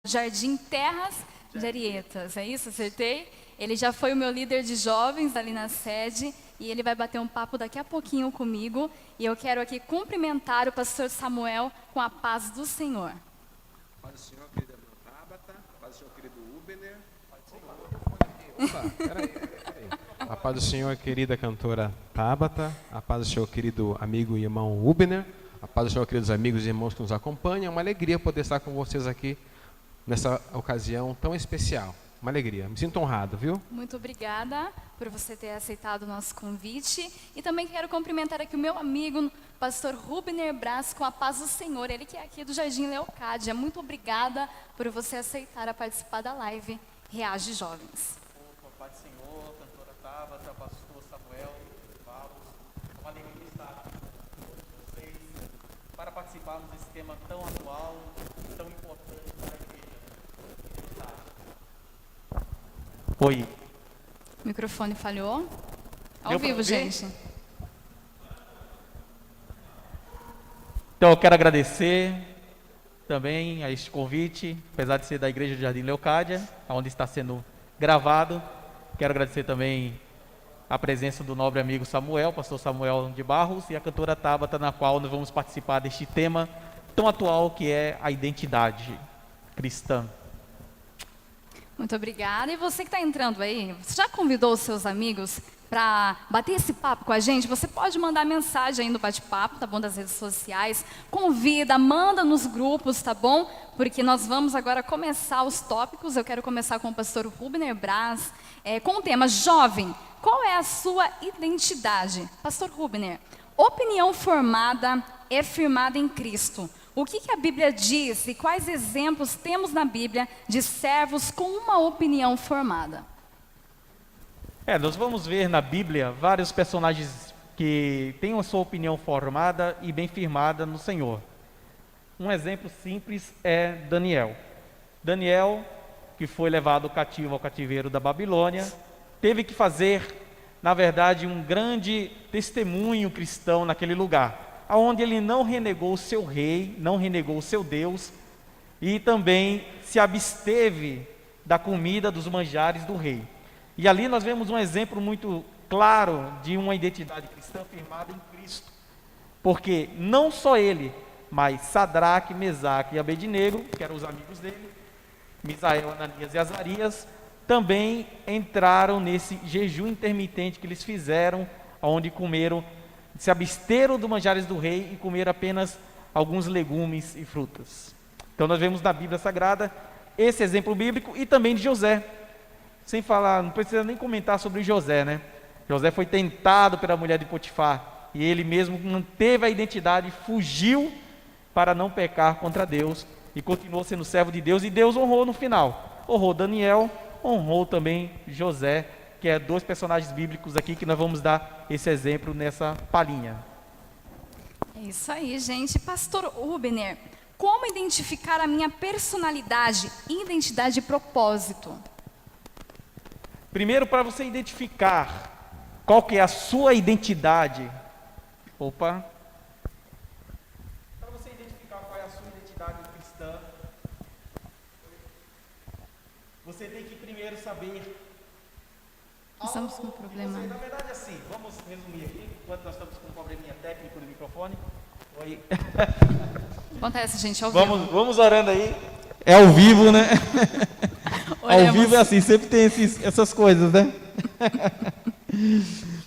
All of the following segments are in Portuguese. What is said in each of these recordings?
Jardim Terras de Arietas, é isso? Acertei? Ele já foi o meu líder de jovens ali na sede e ele vai bater um papo daqui a pouquinho comigo. E eu quero aqui cumprimentar o pastor Samuel com a paz do Senhor. Paz do Senhor, querida irmã Tabata, paz do Senhor, querido Ubener. A paz do Senhor, querida cantora Tabata, a paz do Senhor, querido amigo e irmão Ubener, a paz do Senhor, queridos amigos e irmãos que nos acompanham. É uma alegria poder estar com vocês aqui nessa ocasião tão especial. Uma alegria, me sinto honrado, viu? Muito obrigada por você ter aceitado o nosso convite. E também quero cumprimentar aqui o meu amigo, pastor Rubner Braz, com a paz do Senhor. Ele que é aqui do Jardim Leocádia. Muito obrigada por você aceitar a participar da live Reage Jovens. Paz do Senhor, cantora Tabata, pastor Samuel, Barros. É uma alegria estar aqui com vocês para participarmos desse tema tão atual, tão importante para a igreja. Oi. O microfone falhou. Ao Deu pra vivo, ouvir? gente. Então eu quero agradecer também a este convite, apesar de ser da Igreja do Jardim Leocádia, onde está sendo gravado. Quero agradecer também a presença do nobre amigo Samuel, pastor Samuel de Barros, e a cantora Tabata, na qual nós vamos participar deste tema tão atual que é a identidade cristã. Muito obrigada. E você que está entrando aí, você já convidou os seus amigos para bater esse papo com a gente? Você pode mandar mensagem aí no bate-papo, tá bom, das redes sociais. Convida, manda nos grupos, tá bom? Porque nós vamos agora começar os tópicos. Eu quero começar com o pastor Rubner Braz, com o tema Jovem, qual é a sua identidade? Pastor Rubner, opinião formada é firmada em Cristo. O que a Bíblia diz e quais exemplos temos na Bíblia de servos com uma opinião formada? Nós vamos ver na Bíblia vários personagens que têm a sua opinião formada e bem firmada no Senhor. Um exemplo simples é Daniel. Daniel, que foi levado cativo ao cativeiro da Babilônia, teve que fazer, na verdade, um grande testemunho cristão naquele lugar, onde ele não renegou o seu rei, não renegou o seu Deus, e também se absteve da comida dos manjares do rei. E ali nós vemos um exemplo muito claro de uma identidade cristã firmada em Cristo, porque não só ele, mas Sadraque, Mesaque e Abednego, que eram os amigos dele, Misael, Ananias e Azarias, também entraram nesse jejum intermitente que eles fizeram, onde comeram, se absteram dos manjares do rei e comeram apenas alguns legumes e frutas. Então nós vemos na Bíblia Sagrada esse exemplo bíblico e também de José. Sem falar, não precisa nem comentar sobre José, né? José foi tentado pela mulher de Potifar e ele mesmo manteve a identidade, fugiu para não pecar contra Deus e continuou sendo servo de Deus, e Deus honrou no final. Honrou Daniel, honrou também José, que é dois personagens bíblicos aqui que nós vamos dar esse exemplo nessa palhinha. É isso aí, gente. Pastor Rubner, como identificar a minha personalidade, identidade e propósito? Primeiro, para você identificar qual que é a sua identidade. Para você identificar qual é a sua identidade cristã, você tem que primeiro saber. Estamos com um problema. Na verdade, assim, vamos resumir aqui, enquanto nós estamos com um probleminha técnico no microfone. Oi. Acontece, gente, ao vivo. Vamos orando aí. É ao vivo, né? Oremos. Ao vivo é assim, sempre tem essas coisas, né?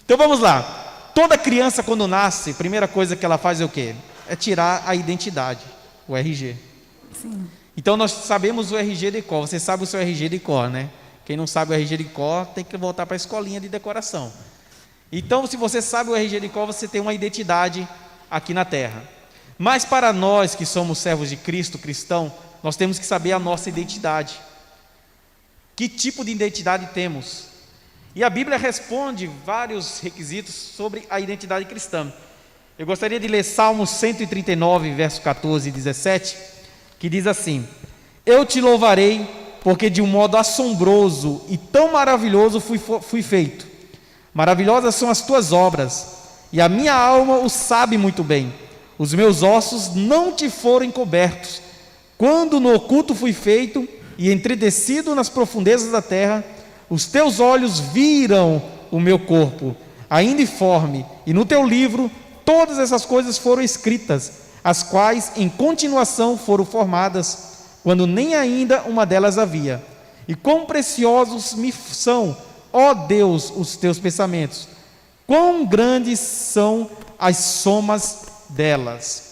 Então vamos lá. Toda criança, quando nasce, a primeira coisa que ela faz é o quê? É tirar a identidade, o RG. Sim. Então nós sabemos o RG de cor. Você sabe o seu RG de cor, né? Quem não sabe o RG de cor tem que voltar para a escolinha de decoração. Então, se você sabe o RG de cor, você tem uma identidade aqui na terra. Mas para nós que somos servos de Cristo, cristão, nós temos que saber a nossa identidade. Que tipo de identidade temos? E a Bíblia responde vários requisitos sobre a identidade cristã. Eu gostaria de ler Salmo 139, verso 14 e 17, que diz assim: Eu te louvarei, porque de um modo assombroso e tão maravilhoso fui feito. Maravilhosas são as tuas obras, e a minha alma o sabe muito bem. Os meus ossos não te foram encobertos, Quando no oculto fui feito e entretecido nas profundezas da terra, os teus olhos viram o meu corpo, ainda informe, e no teu livro todas essas coisas foram escritas, as quais em continuação foram formadas, quando nem ainda uma delas havia. E quão preciosos me são, ó Deus, os teus pensamentos, quão grandes são as somas delas.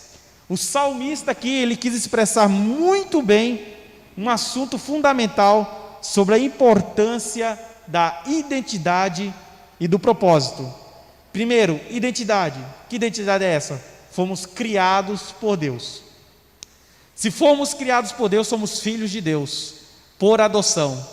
O salmista aqui, ele quis expressar muito bem um assunto fundamental sobre a importância da identidade e do propósito. Primeiro, identidade. Que identidade é essa? Fomos criados por Deus. Se fomos criados por Deus, somos filhos de Deus, por adoção.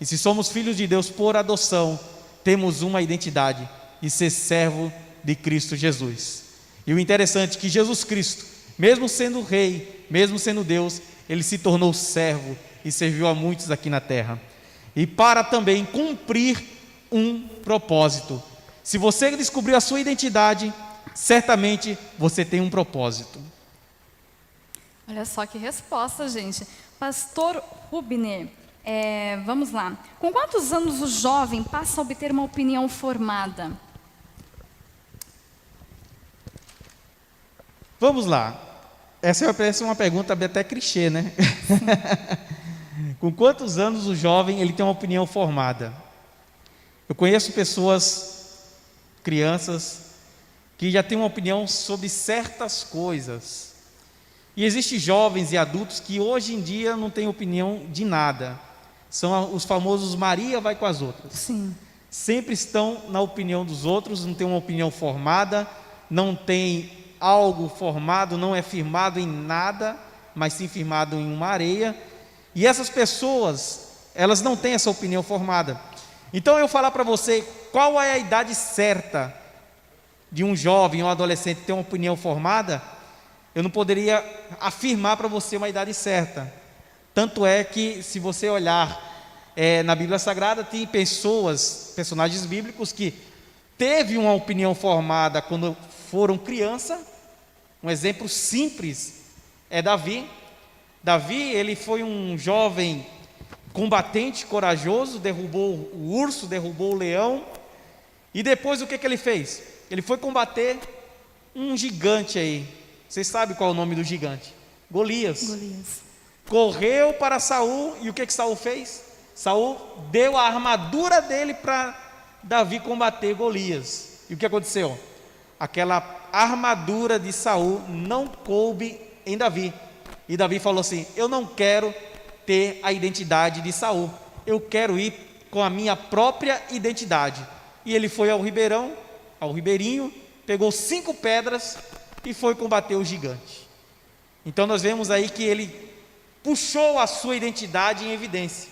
E se somos filhos de Deus por adoção, temos uma identidade, de ser servo de Cristo Jesus. E o interessante é que Jesus Cristo, mesmo sendo rei, mesmo sendo Deus, ele se tornou servo e serviu a muitos aqui na terra. E para também cumprir um propósito. Se você descobriu a sua identidade, certamente você tem um propósito. Olha só que resposta, gente. Pastor Rubner, vamos lá. Com quantos anos o jovem passa a obter uma opinião formada? Vamos lá. Essa parece uma pergunta até clichê, né? Com quantos anos o jovem ele tem uma opinião formada? Eu conheço pessoas, crianças, que já têm uma opinião sobre certas coisas. E existem jovens e adultos que hoje em dia não têm opinião de nada. São os famosos Maria vai com as outras. Sim. Sempre estão na opinião dos outros, não tem uma opinião formada, não tem algo formado, não é firmado em nada, mas sim firmado em uma areia. E essas pessoas, elas não têm essa opinião formada. Então eu falar para você, qual é a idade certa de um jovem ou um adolescente ter uma opinião formada, eu não poderia afirmar para você uma idade certa. Tanto é que, se você olhar na Bíblia Sagrada, tem personagens bíblicos que teve uma opinião formada quando foram criança. Um exemplo simples é Davi. Davi, ele foi um jovem combatente, corajoso, derrubou o urso, derrubou o leão. E depois o que ele fez? Ele foi combater um gigante aí. Vocês sabem qual é o nome do gigante? Golias. Correu para Saul, e o que Saul fez? Saul deu a armadura dele para Davi combater Golias. E o que aconteceu? Aquela armadura de Saul não coube em Davi. E Davi falou assim: eu não quero ter a identidade de Saul, eu quero ir com a minha própria identidade. E ele foi ao ribeirinho, pegou 5 pedras e foi combater o gigante. Então nós vemos aí que ele puxou a sua identidade em evidência.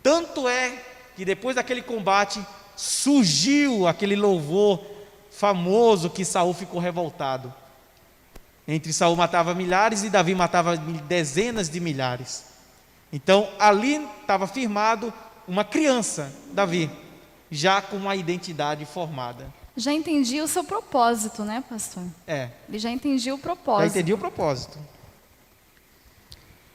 Tanto é que depois daquele combate surgiu aquele louvor famoso que Saul ficou revoltado. Entre Saul matava milhares e Davi matava dezenas de milhares. Então ali estava firmado uma criança, Davi, já com uma identidade formada. Já entendi o seu propósito, né, pastor? Ele já entendia o propósito. Já entendi o propósito.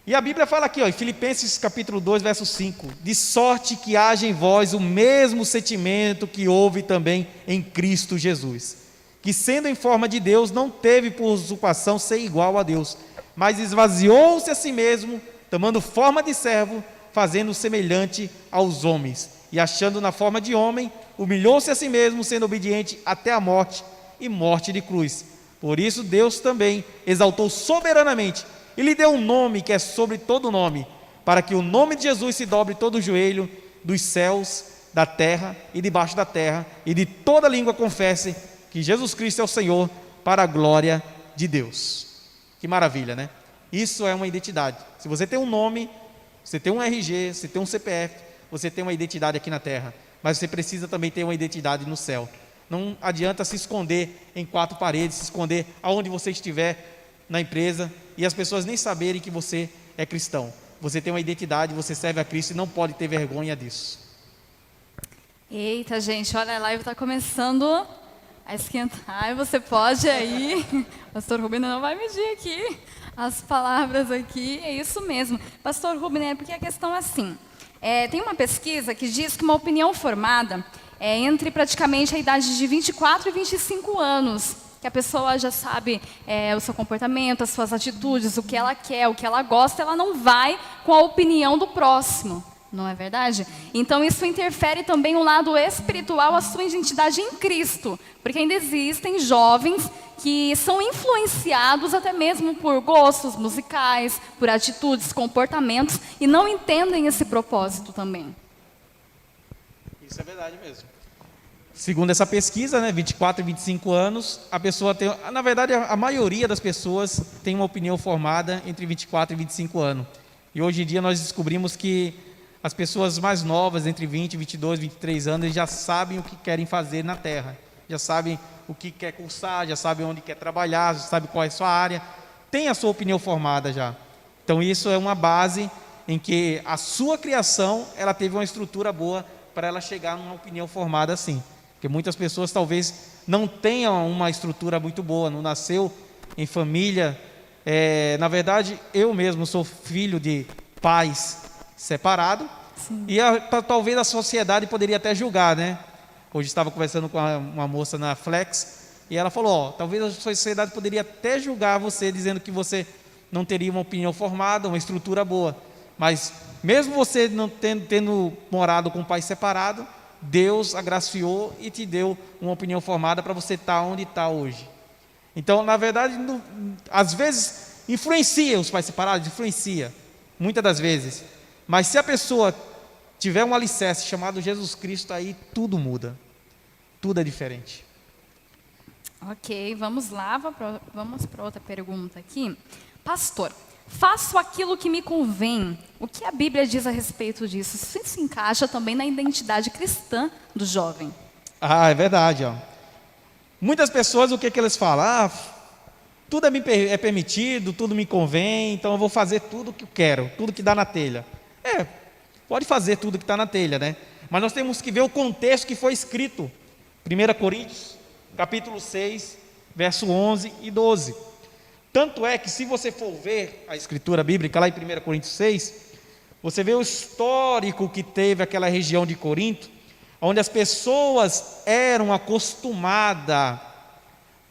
E a Bíblia fala aqui, em Filipenses capítulo 2, verso 5: de sorte que haja em vós o mesmo sentimento que houve também em Cristo Jesus, que sendo em forma de Deus, não teve por usurpação ser igual a Deus, mas esvaziou-se a si mesmo, tomando forma de servo, fazendo semelhante aos homens, e achando na forma de homem, humilhou-se a si mesmo, sendo obediente até a morte, e morte de cruz. Por isso Deus também exaltou soberanamente, e lhe deu um nome que é sobre todo nome, para que o nome de Jesus se dobre todo o joelho dos céus, da terra e debaixo da terra, e de toda língua confesse que Jesus Cristo é o Senhor, para a glória de Deus. Que maravilha, né? Isso é uma identidade. Se você tem um nome, você tem um RG, você tem um CPF, você tem uma identidade aqui na terra, mas você precisa também ter uma identidade no céu. Não adianta se esconder em 4 paredes, se esconder aonde você estiver na empresa e as pessoas nem saberem que você é cristão. Você tem uma identidade, você serve a Cristo e não pode ter vergonha disso. Eita, gente, olha, a live está começando a esquentar e você pode aí, pastor Rubino não vai medir aqui, As palavras aqui, é isso mesmo. Pastor Rubner, porque a questão é assim, tem uma pesquisa que diz que uma opinião formada é entre praticamente a idade de 24 e 25 anos, que a pessoa já sabe o seu comportamento, as suas atitudes, o que ela quer, o que ela gosta, ela não vai com a opinião do próximo. Não é verdade? Então isso interfere também o lado espiritual, a sua identidade em Cristo. Porque ainda existem jovens que são influenciados até mesmo por gostos musicais, por atitudes, comportamentos, e não entendem esse propósito também. Isso é verdade mesmo. Segundo essa pesquisa, 24 e 25 anos, a pessoa tem... Na verdade, a maioria das pessoas tem uma opinião formada entre 24 e 25 anos. E hoje em dia nós descobrimos que as pessoas mais novas, entre 20, 22, 23 anos, já sabem o que querem fazer na Terra. Já sabem o que quer cursar, já sabem onde quer trabalhar, já sabem qual é a sua área. Tem a sua opinião formada já. Então isso é uma base em que a sua criação, ela teve uma estrutura boa para ela chegar numa opinião formada assim. Porque muitas pessoas talvez não tenham uma estrutura muito boa, não nasceu em família. Na verdade, eu mesmo sou filho de pais separado. Sim. E talvez a sociedade poderia até julgar, Hoje estava conversando com uma moça na Flex e ela falou, talvez a sociedade poderia até julgar você, dizendo que você não teria uma opinião formada, uma estrutura boa. Mas mesmo você não tendo morado com um pai separado, Deus agraciou e te deu uma opinião formada para você estar onde está hoje. Então, na verdade, às vezes influencia os pais separados, influencia, muitas das vezes. Mas se a pessoa tiver um alicerce chamado Jesus Cristo, aí tudo muda. Tudo é diferente. Ok, vamos lá, vamos para outra pergunta aqui. Pastor, faço aquilo que me convém. O que a Bíblia diz a respeito disso? Isso se encaixa também na identidade cristã do jovem. É verdade. Muitas pessoas, o que eles falam? Tudo é permitido, tudo me convém, então eu vou fazer tudo o que eu quero, tudo que dá na telha. Pode fazer tudo que está na telha, Mas nós temos que ver o contexto que foi escrito. 1 Coríntios, capítulo 6, verso 11 e 12. Tanto é que se você for ver a escritura bíblica lá em 1 Coríntios 6, você vê o histórico que teve aquela região de Corinto, onde as pessoas eram acostumadas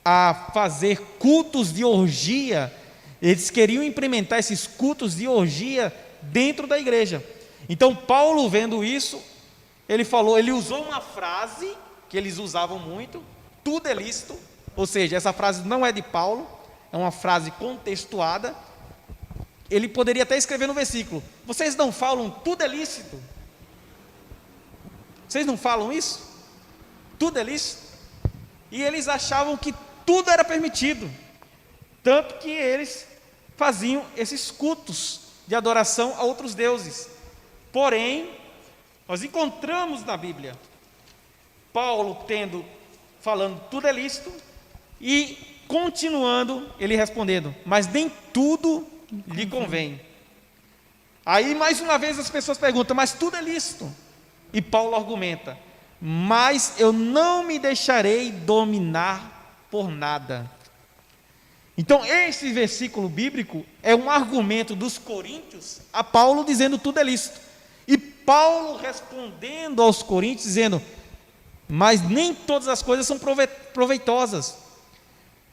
a fazer cultos de orgia. Eles queriam implementar esses cultos de orgia dentro da igreja. Então Paulo, vendo isso, ele usou uma frase que eles usavam muito, tudo é lícito, ou seja, essa frase não é de Paulo, é uma frase contextuada. Ele poderia até escrever no versículo, vocês não falam tudo é lícito? Vocês não falam isso? Tudo é lícito? E eles achavam que tudo era permitido, tanto que eles faziam esses cultos de adoração a outros deuses. Porém, nós encontramos na Bíblia Paulo falando tudo é lícito e continuando ele respondendo, mas nem tudo lhe convém. Aí mais uma vez as pessoas perguntam, mas tudo é lícito? E Paulo argumenta, mas eu não me deixarei dominar por nada. Então esse versículo bíblico é um argumento dos coríntios a Paulo dizendo tudo é lícito. E Paulo respondendo aos coríntios dizendo, mas nem todas as coisas são proveitosas,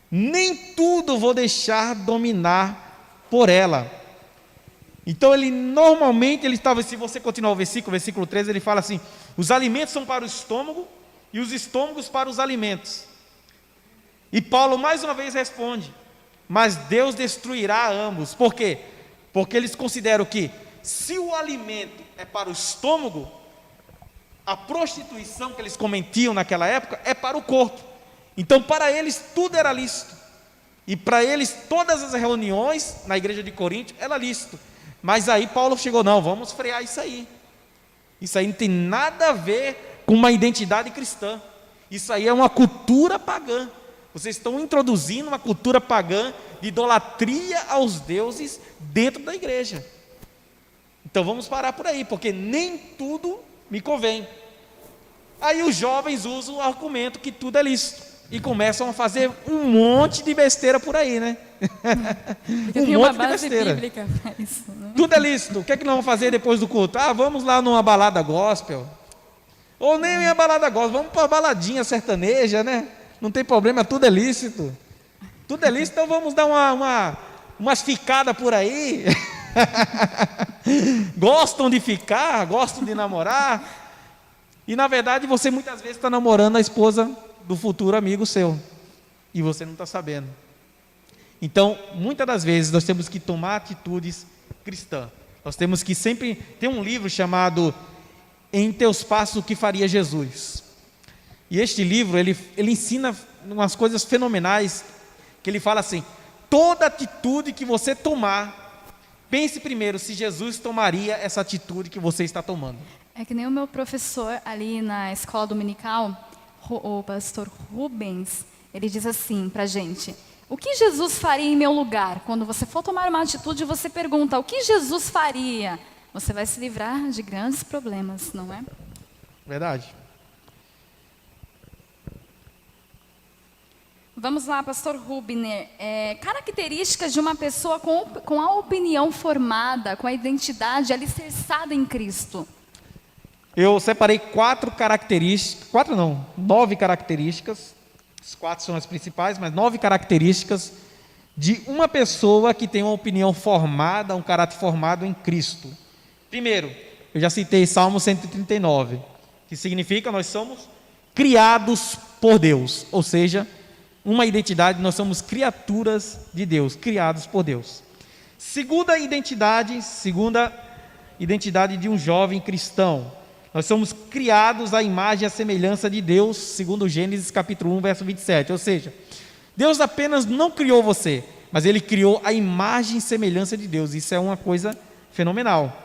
nem tudo vou deixar dominar por ela. Então ele estava, se você continuar o versículo 13, ele fala assim, os alimentos são para o estômago e os estômagos para os alimentos. E Paulo mais uma vez responde, mas Deus destruirá ambos. Por quê? Porque eles consideram que se o alimento é para o estômago, a prostituição que eles cometiam naquela época é para o corpo. Então para eles tudo era lícito. E para eles todas as reuniões na igreja de Corinto era lícito. Mas aí Paulo chegou, não, vamos frear isso aí. Isso aí não tem nada a ver com uma identidade cristã. Isso aí é uma cultura pagã. Vocês estão introduzindo uma cultura pagã de idolatria aos deuses dentro da igreja. Então vamos parar por aí, porque nem tudo me convém. Aí os jovens usam o argumento que tudo é lícito. e começam a fazer um monte de besteira por aí, né? Porque tem uma base bíblica para isso, né? Tudo é lícito. O que é que nós vamos fazer depois do culto? Vamos lá numa balada gospel. Ou nem em balada gospel, vamos para uma baladinha sertaneja, né? Não tem problema, tudo é lícito. Tudo é lícito, então vamos dar umas ficadas por aí. Gostam de ficar, gostam de namorar. E na verdade você muitas vezes está namorando a esposa do futuro amigo seu. E você não está sabendo. Então, muitas das vezes nós temos que tomar atitudes cristãs. Nós temos que sempre... Tem um livro chamado Em Teus Passos o que Faria Jesus. E este livro, ele ensina umas coisas fenomenais, que ele fala assim: toda atitude que você tomar, pense primeiro se Jesus tomaria essa atitude que você está tomando. É que nem o meu professor ali na escola dominical, o pastor Rubens, ele diz assim pra gente: o que Jesus faria em meu lugar? Quando você for tomar uma atitude, você pergunta: o que Jesus faria? Você vai se livrar de grandes problemas, não é? Verdade. Vamos lá, pastor Rubner. Características de uma pessoa com a opinião formada, com a identidade alicerçada em Cristo. Eu separei 9 características. As 4 são as principais, mas 9 características de uma pessoa que tem uma opinião formada, um caráter formado em Cristo. Primeiro, eu já citei Salmo 139, que significa nós somos criados por Deus, ou seja, uma identidade, nós somos criaturas de Deus, criados por Deus. Segunda identidade de um jovem cristão. Nós somos criados à imagem e à semelhança de Deus, segundo Gênesis capítulo 1, verso 27. Ou seja, Deus apenas não criou você, mas Ele criou a imagem e semelhança de Deus. Isso é uma coisa fenomenal.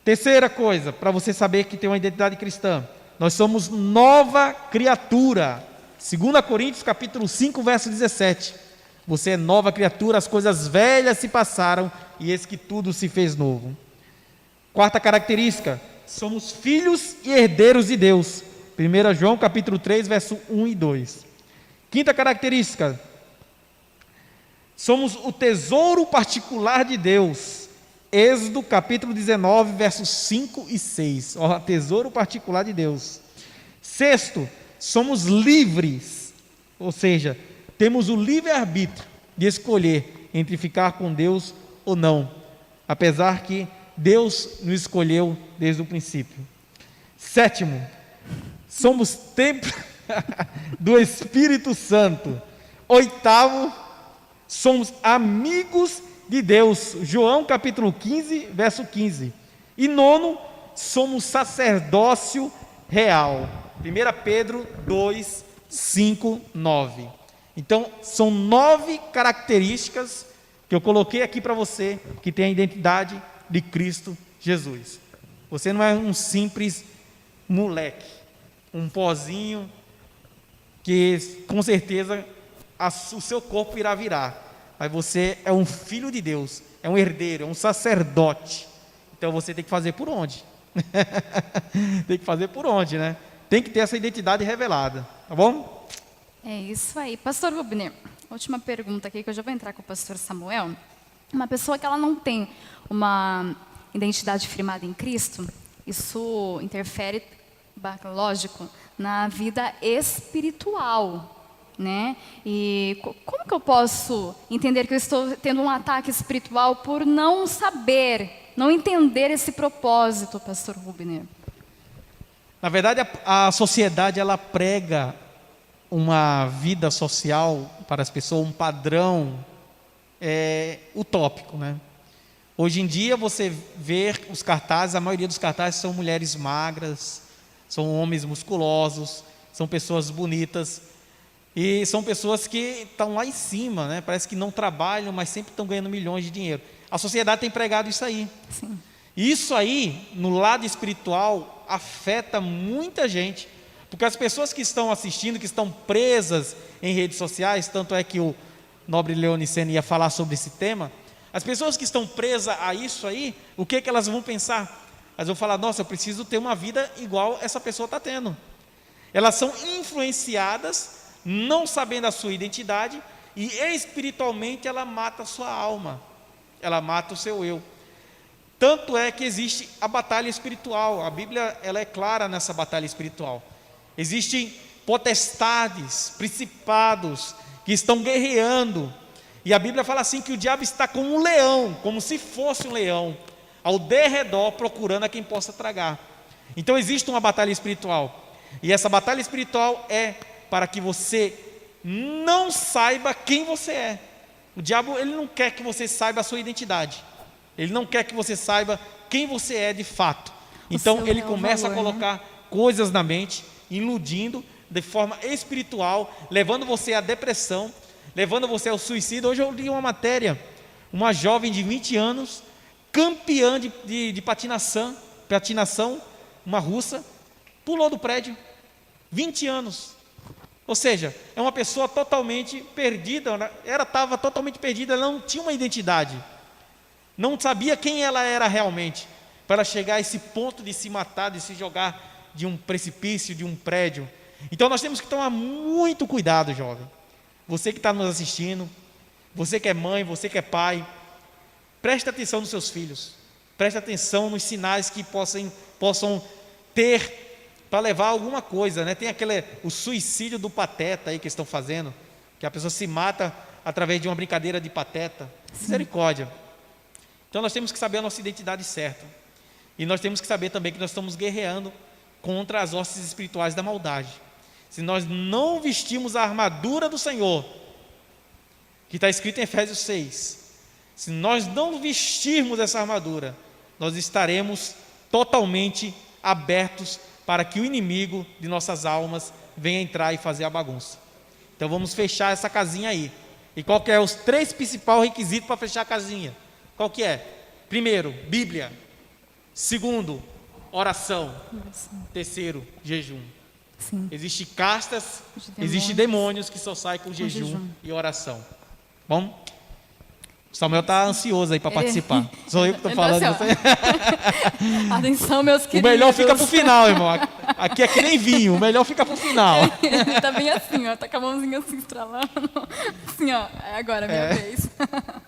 Terceira coisa, para você saber que tem uma identidade cristã, nós somos nova criatura. 2 Coríntios capítulo 5, verso 17. Você é nova criatura, as coisas velhas se passaram e eis que tudo se fez novo. Quarta característica, somos filhos e herdeiros de Deus. 1 João capítulo 3, verso 1 e 2. Quinta característica, somos o tesouro particular de Deus. Êxodo capítulo 19, versos 5 e 6. Tesouro particular de Deus. Sexto, somos livres, ou seja, temos o livre-arbítrio de escolher entre ficar com Deus ou não, apesar que Deus nos escolheu desde o princípio. Sétimo, somos templo do Espírito Santo. Oitavo, somos amigos de Deus. João capítulo 15, verso 15. E nono, somos sacerdócio real. 1 Pedro 2, 5, 9. Então, são 9 características que eu coloquei aqui para você, que tem a identidade de Cristo Jesus. Você não é um simples moleque, um pozinho que com certeza o seu corpo irá virar. Mas você é um filho de Deus, é um herdeiro, é um sacerdote. Então você tem que fazer por onde? Tem que fazer por onde, né? Tem que ter essa identidade revelada, tá bom? É isso aí. Pastor Rubner, última pergunta aqui, que eu já vou entrar com o pastor Samuel. Uma pessoa que ela não tem uma identidade firmada em Cristo, isso interfere, lógico, na vida espiritual, né? E como que eu posso entender que eu estou tendo um ataque espiritual por não saber, não entender esse propósito, pastor Rubner? Na verdade, a sociedade, ela prega uma vida social para as pessoas, um padrão utópico, né? Hoje em dia, você vê os cartazes, a maioria dos cartazes são mulheres magras, são homens musculosos, são pessoas bonitas, e são pessoas que estão lá em cima, né? Parece que não trabalham, mas sempre estão ganhando milhões de dinheiro. A sociedade tem pregado isso aí. Sim. Isso aí, no lado espiritual, afeta muita gente, porque as pessoas que estão assistindo, que estão presas em redes sociais, tanto é que o nobre Leoniceno ia falar sobre esse tema, as pessoas que estão presas a isso aí, o que elas vão pensar? Elas vão falar: nossa, eu preciso ter uma vida igual essa pessoa está tendo. Elas são influenciadas não sabendo a sua identidade, e espiritualmente ela mata a sua alma, ela mata o seu eu. Tanto é que existe a batalha espiritual. A Bíblia, ela é clara nessa batalha espiritual. Existem potestades, principados que estão guerreando, e a Bíblia fala assim que o diabo está como um leão, como se fosse um leão, ao derredor procurando a quem possa tragar. Então existe uma batalha espiritual, e essa batalha espiritual é para que você não saiba quem você é. O diabo, ele não quer que você saiba a sua identidade, ele não quer que você saiba quem você é de fato. Então ele começa a colocar coisas na mente, iludindo de forma espiritual, levando você à depressão, levando você ao suicídio. Hoje eu li uma matéria, uma jovem de 20 anos, campeã de patinação, uma russa, pulou do prédio, 20 anos. Ou seja, é uma pessoa totalmente perdida, ela estava totalmente perdida, ela não tinha uma identidade, não sabia quem ela era realmente, para chegar a esse ponto de se matar, de se jogar de um precipício, de um prédio. Então nós temos que tomar muito cuidado, jovem. Você que está nos assistindo, você que é mãe, você que é pai, preste atenção nos seus filhos, preste atenção nos sinais que possam ter para levar a alguma coisa, né? Tem o suicídio do pateta aí que estão fazendo, que a pessoa se mata através de uma brincadeira de pateta. Misericórdia. Então nós temos que saber a nossa identidade certa, e nós temos que saber também que nós estamos guerreando contra as hostes espirituais da maldade. Se nós não vestirmos a armadura do Senhor, que está escrito em Efésios 6, se nós não vestirmos essa armadura, nós estaremos totalmente abertos para que o inimigo de nossas almas venha entrar e fazer a bagunça. Então vamos fechar essa casinha aí. E qual que é os 3 principais requisitos para fechar a casinha? Qual que é? Primeiro, Bíblia. Segundo, oração. Terceiro, jejum. Sim. Existem castas, existem demônios que só saem com jejum e oração. Bom, o Samuel está ansioso aí para participar. Sou eu que estou falando. Atenção, meus queridos. O melhor fica para o final, irmão. Aqui é que nem vinho, o melhor fica para o final. Ele está bem assim, ó, tá com a mãozinha assim estralando. Assim, ó, é agora a minha vez.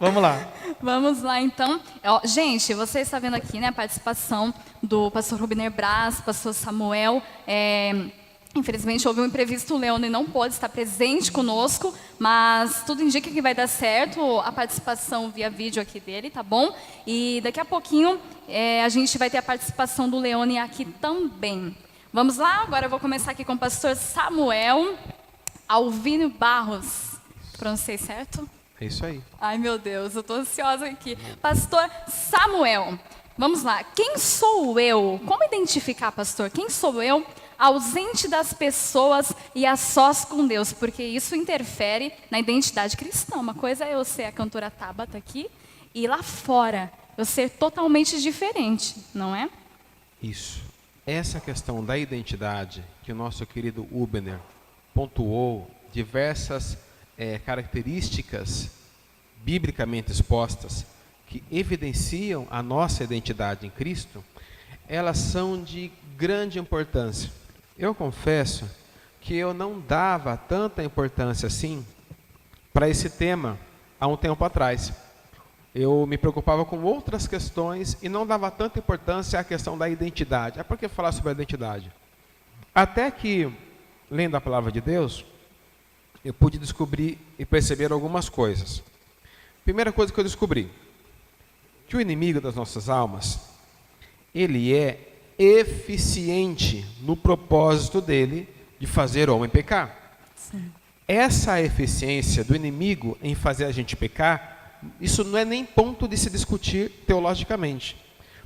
Vamos lá. Vamos lá, então. Gente, você está vendo aqui, né, a participação do pastor Rubner Braz, pastor Samuel. Infelizmente houve um imprevisto, o Leone não pôde estar presente conosco, mas tudo indica que vai dar certo a participação via vídeo aqui dele, tá bom? E daqui a pouquinho a gente vai ter a participação do Leone aqui também. Vamos lá? Agora eu vou começar aqui com o pastor Samuel Alvino Barros. Pronunciei certo? É isso aí. Ai, meu Deus, eu estou ansiosa aqui. Pastor Samuel, vamos lá. Quem sou eu? Como identificar, pastor? Quem sou eu? Ausente das pessoas e a sós com Deus, porque isso interfere na identidade cristã. Uma coisa é eu ser a cantora Tabata aqui, e lá fora eu ser totalmente diferente, não é? Isso. Essa questão da identidade, que o nosso querido Hubener pontuou, diversas características biblicamente expostas, que evidenciam a nossa identidade em Cristo, elas são de grande importância. Eu confesso que eu não dava tanta importância assim para esse tema há um tempo atrás. Eu me preocupava com outras questões e não dava tanta importância à questão da identidade. Por que falar sobre a identidade? Até que, lendo a palavra de Deus, eu pude descobrir e perceber algumas coisas. Primeira coisa que eu descobri, que o inimigo das nossas almas, ele é eficiente no propósito dele de fazer o homem pecar. Sim. Essa eficiência do inimigo em fazer a gente pecar, isso não é nem ponto de se discutir teologicamente,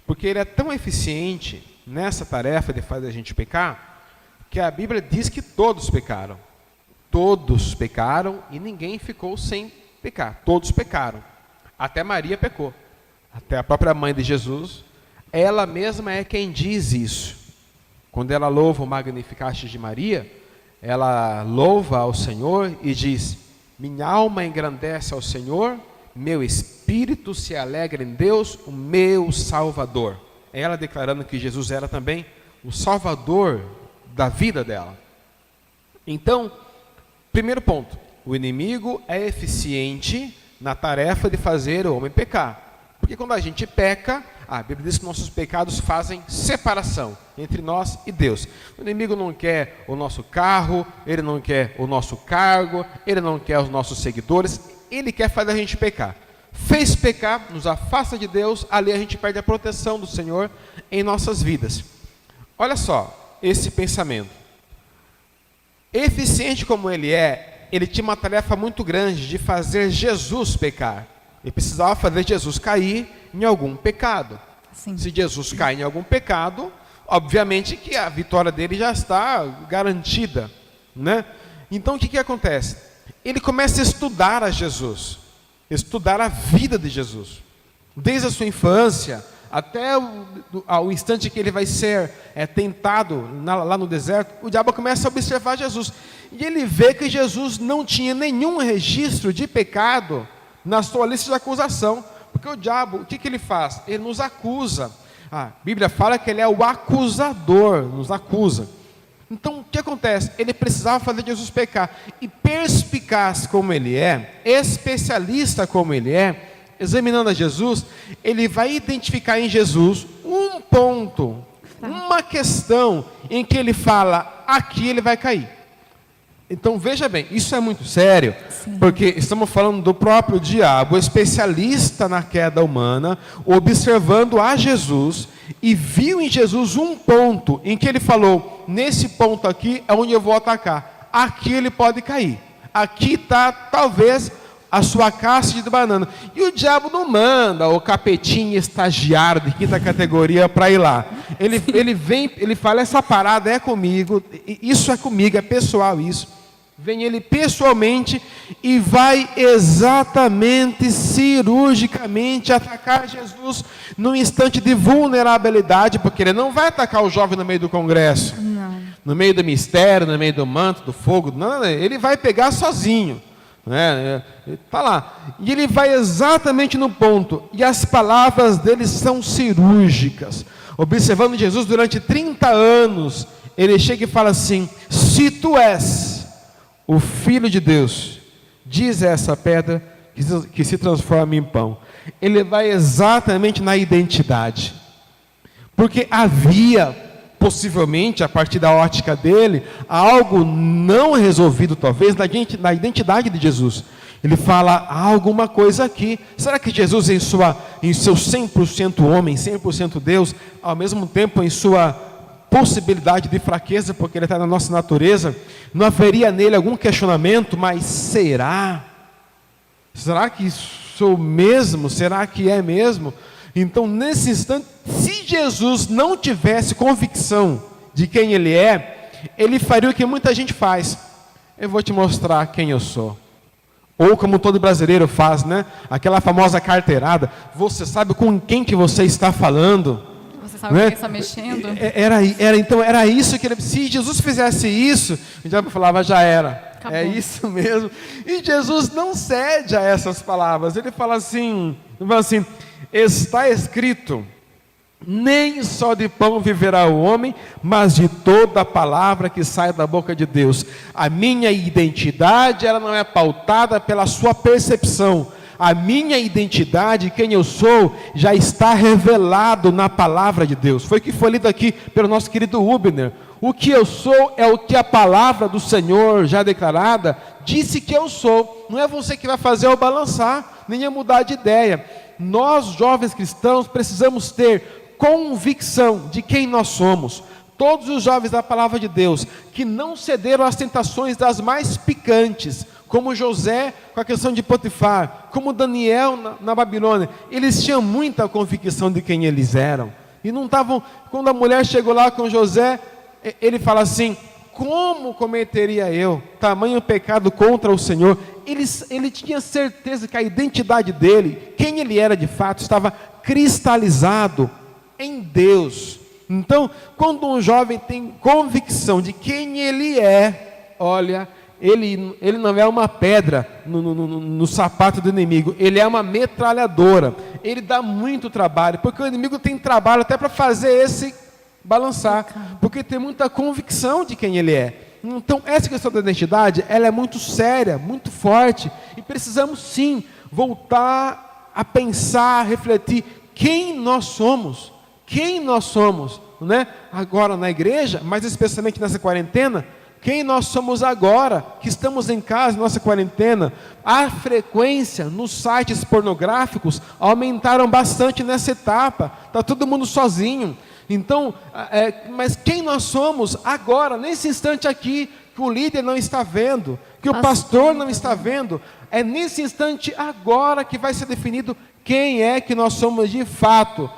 porque ele é tão eficiente nessa tarefa de fazer a gente pecar, que a Bíblia diz que todos pecaram. Todos pecaram e ninguém ficou sem pecar. Todos pecaram. Até Maria pecou. Até a própria mãe de Jesus, ela mesma é quem diz isso. Quando ela louva o Magnificat de Maria, ela louva ao Senhor e diz: minha alma engrandece ao Senhor, meu espírito se alegra em Deus, o meu Salvador. Ela declarando que Jesus era também o Salvador da vida dela. Então, Primeiro ponto, o inimigo é eficiente na tarefa de fazer o homem pecar. Porque quando a gente peca, a Bíblia diz que nossos pecados fazem separação entre nós e Deus. O inimigo não quer o nosso carro, ele não quer o nosso cargo, ele não quer os nossos seguidores, ele quer fazer a gente pecar. Fez pecar, nos afasta de Deus, ali a gente perde a proteção do Senhor em nossas vidas. Olha só, esse pensamento. Eficiente como ele é, ele tinha uma tarefa muito grande de fazer Jesus pecar. Ele precisava fazer Jesus cair em algum pecado. Sim. Se Jesus cai em algum pecado, obviamente que a vitória dele já está garantida, né? Então o que acontece? Ele começa a estudar a Jesus, estudar a vida de Jesus, desde a sua infância até o instante que ele vai ser tentado lá no deserto. O diabo começa a observar Jesus, e ele vê que Jesus não tinha nenhum registro de pecado na sua lista de acusação, porque o diabo, o que ele faz? Ele nos acusa. A Bíblia fala que ele é o acusador, nos acusa. Então, o que acontece? Ele precisava fazer Jesus pecar, e perspicaz como ele é, especialista como ele é, examinando a Jesus, ele vai identificar em Jesus um ponto, uma questão em que ele fala, aqui ele vai cair. Então veja bem, isso é muito sério, porque estamos falando do próprio diabo, especialista na queda humana, observando a Jesus, e viu em Jesus um ponto em que ele falou, nesse ponto aqui é onde eu vou atacar, aqui ele pode cair, aqui está talvez a sua casca de banana. E o diabo não manda o capetinho estagiário de quinta categoria para ir lá. Ele vem, ele fala, essa parada é comigo, isso é comigo, é pessoal isso. Vem ele pessoalmente e vai exatamente, cirurgicamente atacar Jesus num instante de vulnerabilidade, porque ele não vai atacar o jovem no meio do congresso, Não. no meio do mistério, no meio do manto, do fogo, não, ele vai pegar sozinho. Está lá, e ele vai exatamente no ponto, e as palavras dele são cirúrgicas. Observando Jesus durante 30 anos, ele chega e fala assim, se tu és o Filho de Deus, diz essa pedra que se transforma em pão. Ele vai exatamente na identidade, porque havia, possivelmente, a partir da ótica dele, algo não resolvido, talvez, na identidade de Jesus. Ele fala, há alguma coisa aqui. Será que Jesus, em seu 100% homem, 100% Deus, ao mesmo tempo em sua possibilidade de fraqueza, porque ele está na nossa natureza, não haveria nele algum questionamento, mas será que sou mesmo? Será que é mesmo? Então, nesse instante, se Jesus não tivesse convicção de quem ele é, ele faria o que muita gente faz, eu vou te mostrar quem eu sou. Ou como todo brasileiro faz, né? Aquela famosa carteirada, você sabe com quem que você está falando? Você sabe com quem está mexendo? Então era isso que ele... Se Jesus fizesse isso, o diabo falava, já era. Acabou. É isso mesmo. E Jesus não cede a essas palavras. Ele fala assim, está escrito, nem só de pão viverá o homem, mas de toda a palavra que sai da boca de Deus. A minha identidade, ela não é pautada pela sua percepção. A minha identidade, quem eu sou, já está revelado na palavra de Deus. Foi o que foi lido aqui pelo nosso querido Hubner. O que eu sou é o que a palavra do Senhor, já declarada, disse que eu sou. Não é você que vai fazer eu balançar, nem eu mudar de ideia. Nós, jovens cristãos, precisamos ter convicção de quem nós somos. Todos os jovens da palavra de Deus, que não cederam às tentações das mais picantes, como José com a questão de Potifar, como Daniel na Babilônia, eles tinham muita convicção de quem eles eram, e não estavam, quando a mulher chegou lá com José, ele fala assim, como cometeria eu tamanho pecado contra o Senhor? Ele tinha certeza que a identidade dele, quem ele era de fato, estava cristalizado em Deus. Então, quando um jovem tem convicção de quem ele é, olha, ele não é uma pedra no sapato do inimigo, ele é uma metralhadora, ele dá muito trabalho, porque o inimigo tem trabalho até para fazer esse balançar, porque tem muita convicção de quem ele é. Então, essa questão da identidade, ela é muito séria, muito forte, e precisamos sim voltar a pensar, a refletir quem nós somos, né? Agora na igreja, mas especialmente nessa quarentena, quem nós somos agora, que estamos em casa, nossa quarentena. A frequência nos sites pornográficos aumentaram bastante nessa etapa, está todo mundo sozinho. Então, mas quem nós somos agora, nesse instante aqui, que o líder não está vendo, que o pastor não está vendo, é nesse instante agora que vai ser definido quem é que nós somos de fato,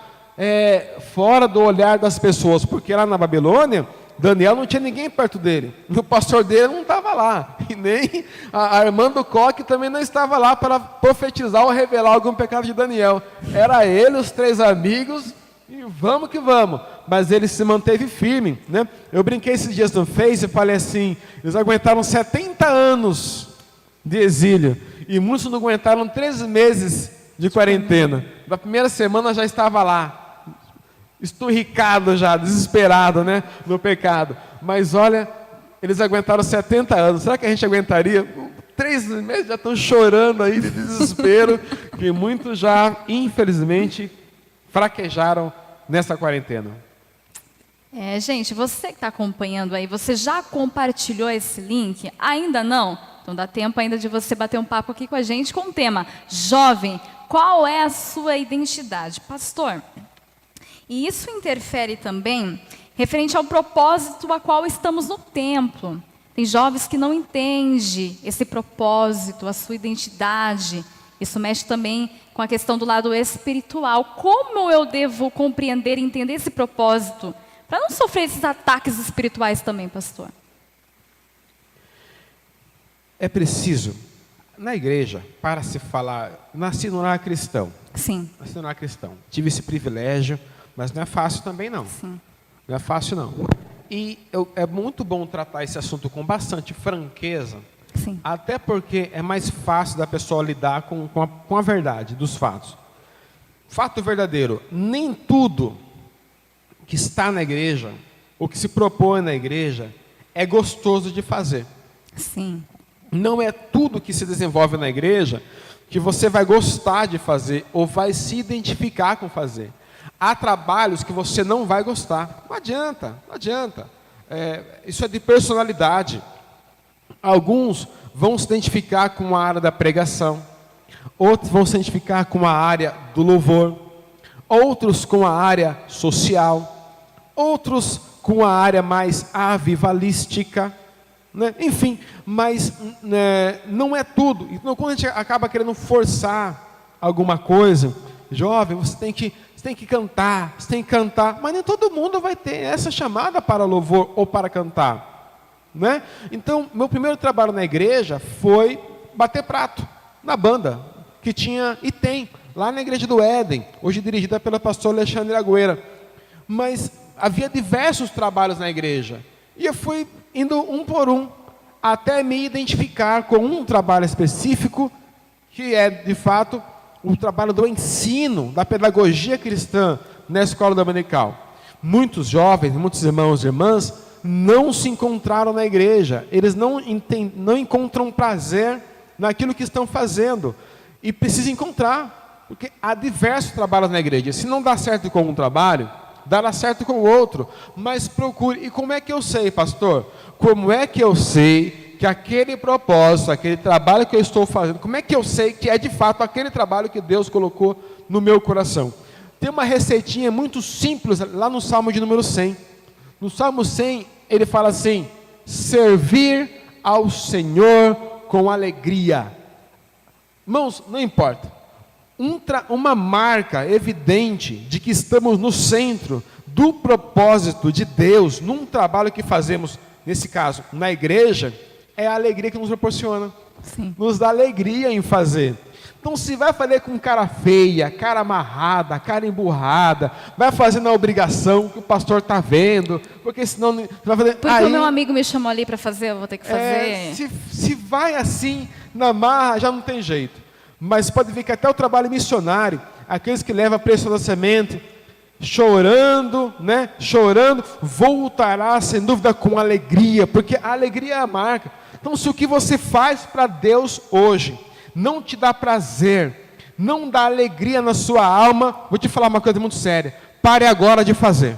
fora do olhar das pessoas, porque lá na Babilônia, Daniel não tinha ninguém perto dele, o pastor dele não estava lá, e nem a Armando Koch também não estava lá para profetizar ou revelar algum pecado de Daniel. Era ele, os 3 amigos, e vamos que vamos. Mas ele se manteve firme, né? Eu brinquei esses dias no Face e falei assim, eles aguentaram 70 anos de exílio, e muitos não aguentaram 3 meses de quarentena. Na primeira semana já estava lá, esturricado já, desesperado, né, no pecado. Mas olha, eles aguentaram 70 anos. Será que a gente aguentaria? 3 meses já estão chorando aí de desespero, que muitos já, infelizmente, fraquejaram nessa quarentena. Gente, você que está acompanhando aí, você já compartilhou esse link? Ainda não? Então dá tempo ainda de você bater um papo aqui com a gente com o tema Jovem, qual é a sua identidade? Pastor, e isso interfere também referente ao propósito a qual estamos no templo. Tem jovens que não entendem esse propósito, a sua identidade. Isso mexe também com a questão do lado espiritual. Como eu devo compreender e entender esse propósito para não sofrer esses ataques espirituais também, pastor? É preciso, na igreja, para se falar, nasci no lar cristão. Sim. Nasci no lar cristão. Tive esse privilégio, mas não é fácil também não. Sim. Não é fácil não. E é muito bom tratar esse assunto com bastante franqueza. Sim. Até porque é mais fácil da pessoa lidar com a verdade dos fatos. Fato verdadeiro, nem tudo que está na igreja, ou que se propõe na igreja, é gostoso de fazer. Sim. Não é tudo que se desenvolve na igreja que você vai gostar de fazer, ou vai se identificar com fazer. Há trabalhos que você não vai gostar. Não adianta, não adianta. Isso é de personalidade. Alguns vão se identificar com a área da pregação, outros vão se identificar com a área do louvor, outros com a área social, outros com a área mais avivalística, né? Enfim, mas não é tudo. Então, quando a gente acaba querendo forçar alguma coisa, jovem, você tem que cantar, mas nem todo mundo vai ter essa chamada para louvor ou para cantar. Né? Então, meu primeiro trabalho na igreja foi bater prato na banda que tinha e tem lá na igreja do Éden, hoje dirigida pelo pastor Alexandre Agüera. Mas havia diversos trabalhos na igreja e eu fui indo um por um até me identificar com um trabalho específico, que é de fato o trabalho do ensino, da pedagogia cristã na escola dominical. Muitos jovens, muitos irmãos e irmãs não se encontraram na igreja, eles não encontram prazer naquilo que estão fazendo, e precisam encontrar, porque há diversos trabalhos na igreja. Se não dá certo com um trabalho, dará certo com o outro, mas procure. E como é que eu sei, pastor? Como é que eu sei que aquele propósito, aquele trabalho que eu estou fazendo, como é que eu sei que é de fato aquele trabalho que Deus colocou no meu coração? Tem uma receitinha muito simples lá no Salmo de número 100. No Salmo 100, ele fala assim: servir ao Senhor com alegria. Irmãos, não importa. Uma marca evidente de que estamos no centro do propósito de Deus, num trabalho que fazemos, nesse caso, na igreja, é a alegria que nos proporciona. Sim. Nos dá alegria em fazer. Então, se vai fazer com cara feia, cara amarrada, cara emburrada, vai fazer na obrigação que o pastor está vendo, porque senão vai fazer. Porque aí, o meu amigo me chamou ali para fazer, eu vou ter que fazer. Se vai assim, na marra, já não tem jeito. Mas pode ver que até o trabalho missionário, aqueles que levam a preço da semente, chorando, né? Chorando, voltará sem dúvida com alegria, porque a alegria é a marca. Então, se o que você faz para Deus hoje não te dá prazer, não dá alegria na sua alma, vou te falar uma coisa muito séria: pare agora de fazer.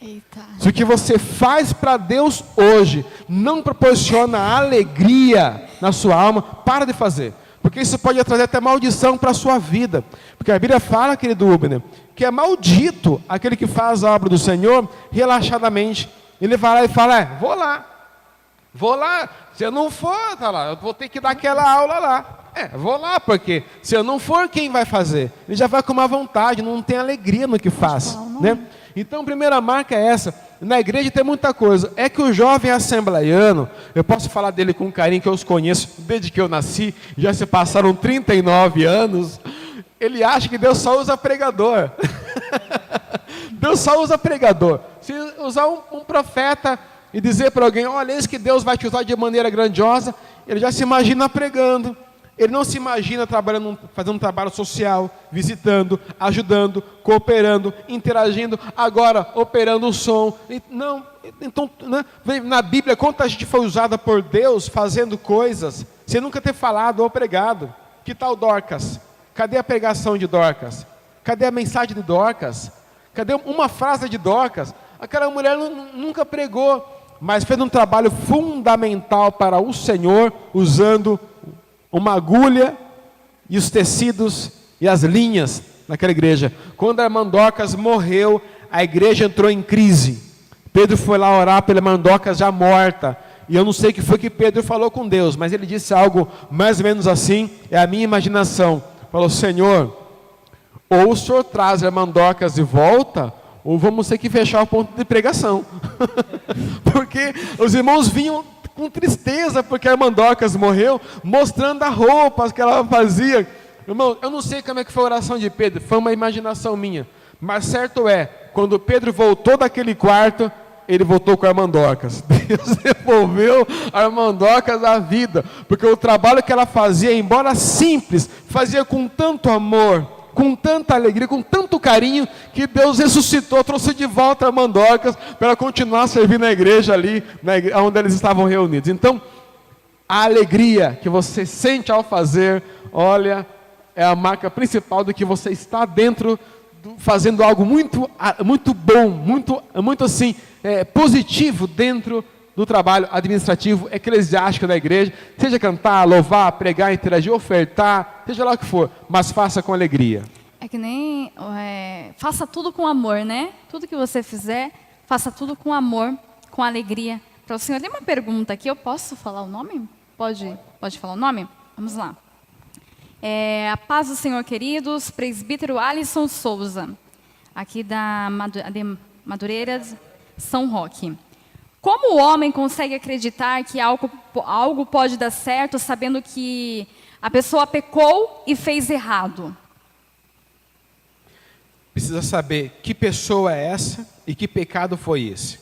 Eita. Se o que você faz para Deus hoje não proporciona alegria na sua alma, para de fazer. Porque isso pode trazer até maldição para a sua vida. Porque a Bíblia fala, querido Ubner, que é maldito aquele que faz a obra do Senhor relaxadamente. Ele vai lá e fala: vou lá. Se eu não for, tá lá, eu vou ter que dar aquela aula lá. Vou lá, porque se eu não for, quem vai fazer? Ele já vai com má vontade, não tem alegria no que faz, né? Então, a primeira marca é essa. Na igreja tem muita coisa. É que o jovem assembleiano, eu posso falar dele com carinho, que eu os conheço desde que eu nasci, já se passaram 39 anos. Ele acha que Deus só usa pregador. Deus só usa pregador. Se usar um profeta e dizer para alguém: olha, eis que Deus vai te usar de maneira grandiosa, ele já se imagina pregando. Ele não se imagina trabalhando, fazendo um trabalho social, visitando, ajudando, cooperando, interagindo, agora operando o som. Não, então, né? Na Bíblia, quanta gente foi usada por Deus fazendo coisas sem nunca ter falado ou pregado. Que tal Dorcas? Cadê a pregação de Dorcas? Cadê a mensagem de Dorcas? Cadê uma frase de Dorcas? Aquela mulher nunca pregou, mas fez um trabalho fundamental para o Senhor, usando uma agulha e os tecidos e as linhas naquela igreja. Quando a irmã Dorcas morreu, a igreja entrou em crise. Pedro foi lá orar pela irmã Dorcas já morta. E eu não sei o que foi que Pedro falou com Deus, mas ele disse algo mais ou menos assim, é a minha imaginação. Falou: Senhor, ou o Senhor traz a irmã Dorcas de volta, ou vamos ter que fechar o ponto de pregação. Porque os irmãos vinham com tristeza, porque a irmã Dorcas morreu, mostrando as roupas que ela fazia. Irmão, eu não sei como é que foi a oração de Pedro, foi uma imaginação minha, mas certo é, quando Pedro voltou daquele quarto, ele voltou com a irmã Dorcas. Deus devolveu a irmã Dorcas à vida, porque o trabalho que ela fazia, embora simples, fazia com tanto amor, com tanta alegria, com tanto carinho, que Deus ressuscitou, trouxe de volta a irmã Dorcas, para ela continuar servindo na igreja ali, onde eles estavam reunidos. Então, a alegria que você sente ao fazer, olha, é a marca principal do que você está dentro, fazendo algo muito, muito bom, muito assim, positivo dentro do trabalho administrativo, eclesiástico da igreja, seja cantar, louvar, pregar, interagir, ofertar, seja lá o que for, mas faça com alegria. É que nem, faça tudo com amor, né? Tudo que você fizer, faça tudo com amor, com alegria. Para o senhor, tem uma pergunta aqui, eu posso falar o nome? Pode falar o nome? Vamos lá. A paz do Senhor, queridos, presbítero Alisson Souza, aqui da Madureira, São Roque. Como o homem consegue acreditar que algo pode dar certo, sabendo que a pessoa pecou e fez errado? Precisa saber que pessoa é essa e que pecado foi esse.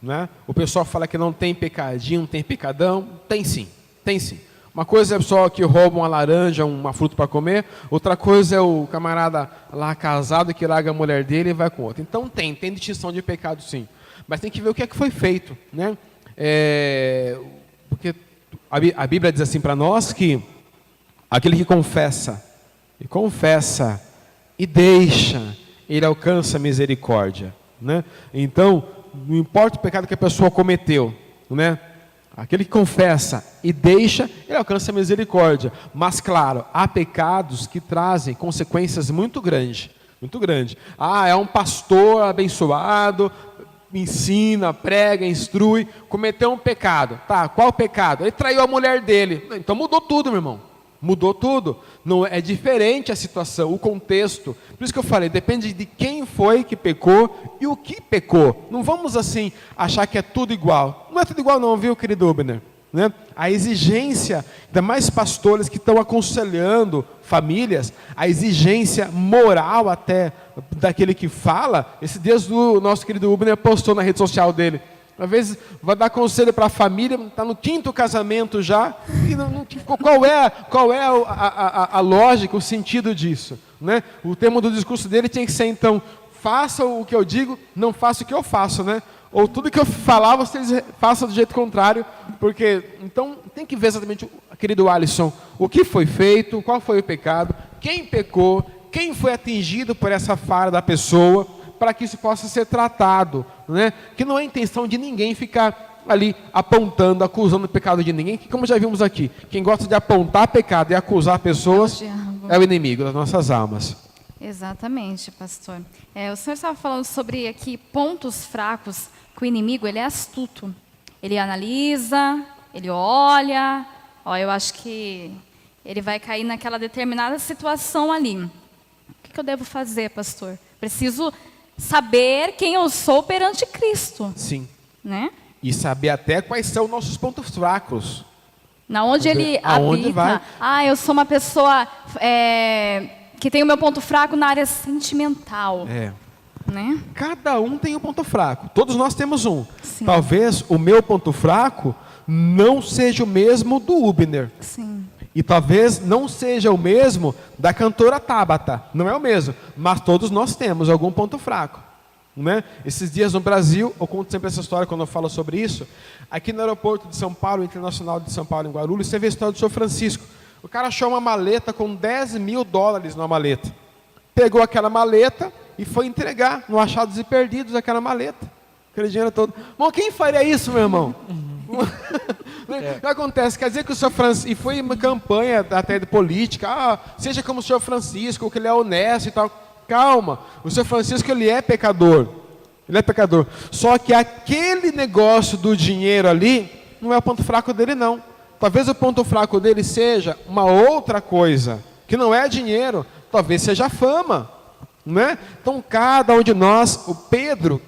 Né? O pessoal fala que não tem pecadinho, não tem pecadão. Tem sim, tem sim. Uma coisa é o pessoal que rouba uma laranja, uma fruta para comer. Outra coisa é o camarada lá casado que larga a mulher dele e vai com outra. Então tem distinção de pecado sim. Mas tem que ver o que é que foi feito, né? Porque a Bíblia diz assim para nós que aquele que confessa e deixa, ele alcança misericórdia, né? Então, não importa o pecado que a pessoa cometeu, né? Aquele que confessa e deixa, ele alcança misericórdia. Mas claro, há pecados que trazem consequências muito grandes, muito grandes. É um pastor abençoado, ensina, prega, instrui, cometeu um pecado. Tá, qual pecado? Ele traiu a mulher dele. Então mudou tudo, meu irmão. Mudou tudo. Não é diferente a situação, o contexto. Por isso que eu falei, depende de quem foi que pecou e o que pecou. Não vamos assim achar que é tudo igual. Não é tudo igual não, viu, querido Ubner? Né? A exigência, ainda mais pastores que estão aconselhando famílias, a exigência moral até daquele que fala. Esse dia o nosso querido Ubner postou na rede social dele. Às vezes vai dar conselho para a família, está no 5º casamento já, e qual é a lógica, o sentido disso? Né? O tema do discurso dele tinha que ser então, faça o que eu digo, não faça o que eu faço, né? Ou tudo que eu falar, vocês façam do jeito contrário, porque, então, tem que ver exatamente, querido Alisson, o que foi feito, qual foi o pecado, quem pecou, quem foi atingido por essa falha da pessoa, para que isso possa ser tratado, né? Que não é intenção de ninguém ficar ali apontando, acusando o pecado de ninguém, que como já vimos aqui, quem gosta de apontar pecado e acusar pessoas é o inimigo das nossas almas. Exatamente, pastor. O senhor estava falando sobre aqui pontos fracos, que o inimigo ele é astuto. Ele analisa, ele olha, eu acho que ele vai cair naquela determinada situação ali. O que eu devo fazer, pastor? Preciso saber quem eu sou perante Cristo. Sim. Né? E saber até quais são nossos pontos fracos. Na onde ele habita. Eu sou uma pessoa que tem o meu ponto fraco na área sentimental. Né? Cada um tem um ponto fraco. Todos nós temos um. Sim. Talvez o meu ponto fraco não seja o mesmo do Hubner. Sim. E talvez não seja o mesmo da cantora Tabata. Não é o mesmo. Mas todos nós temos algum ponto fraco. Né? Esses dias no Brasil, eu conto sempre essa história quando eu falo sobre isso. Aqui no aeroporto de São Paulo, Internacional de São Paulo, em Guarulhos, você vê a história do Sr. Francisco. O cara achou uma maleta com $10 mil na maleta. Pegou aquela maleta e foi entregar no Achados e Perdidos aquela maleta. Aquele dinheiro todo. Bom, quem faria isso, meu irmão? O que acontece? Quer dizer que o Sr. Francisco... E foi uma campanha até de política. Seja como o Sr. Francisco, que ele é honesto e tal. Calma. O Sr. Francisco, ele é pecador. Ele é pecador. Só que aquele negócio do dinheiro ali, não é o ponto fraco dele, não. Talvez o ponto fraco dele seja uma outra coisa. Que não é dinheiro. Talvez seja fama. Né? Então, cada um de nós, o Pedro,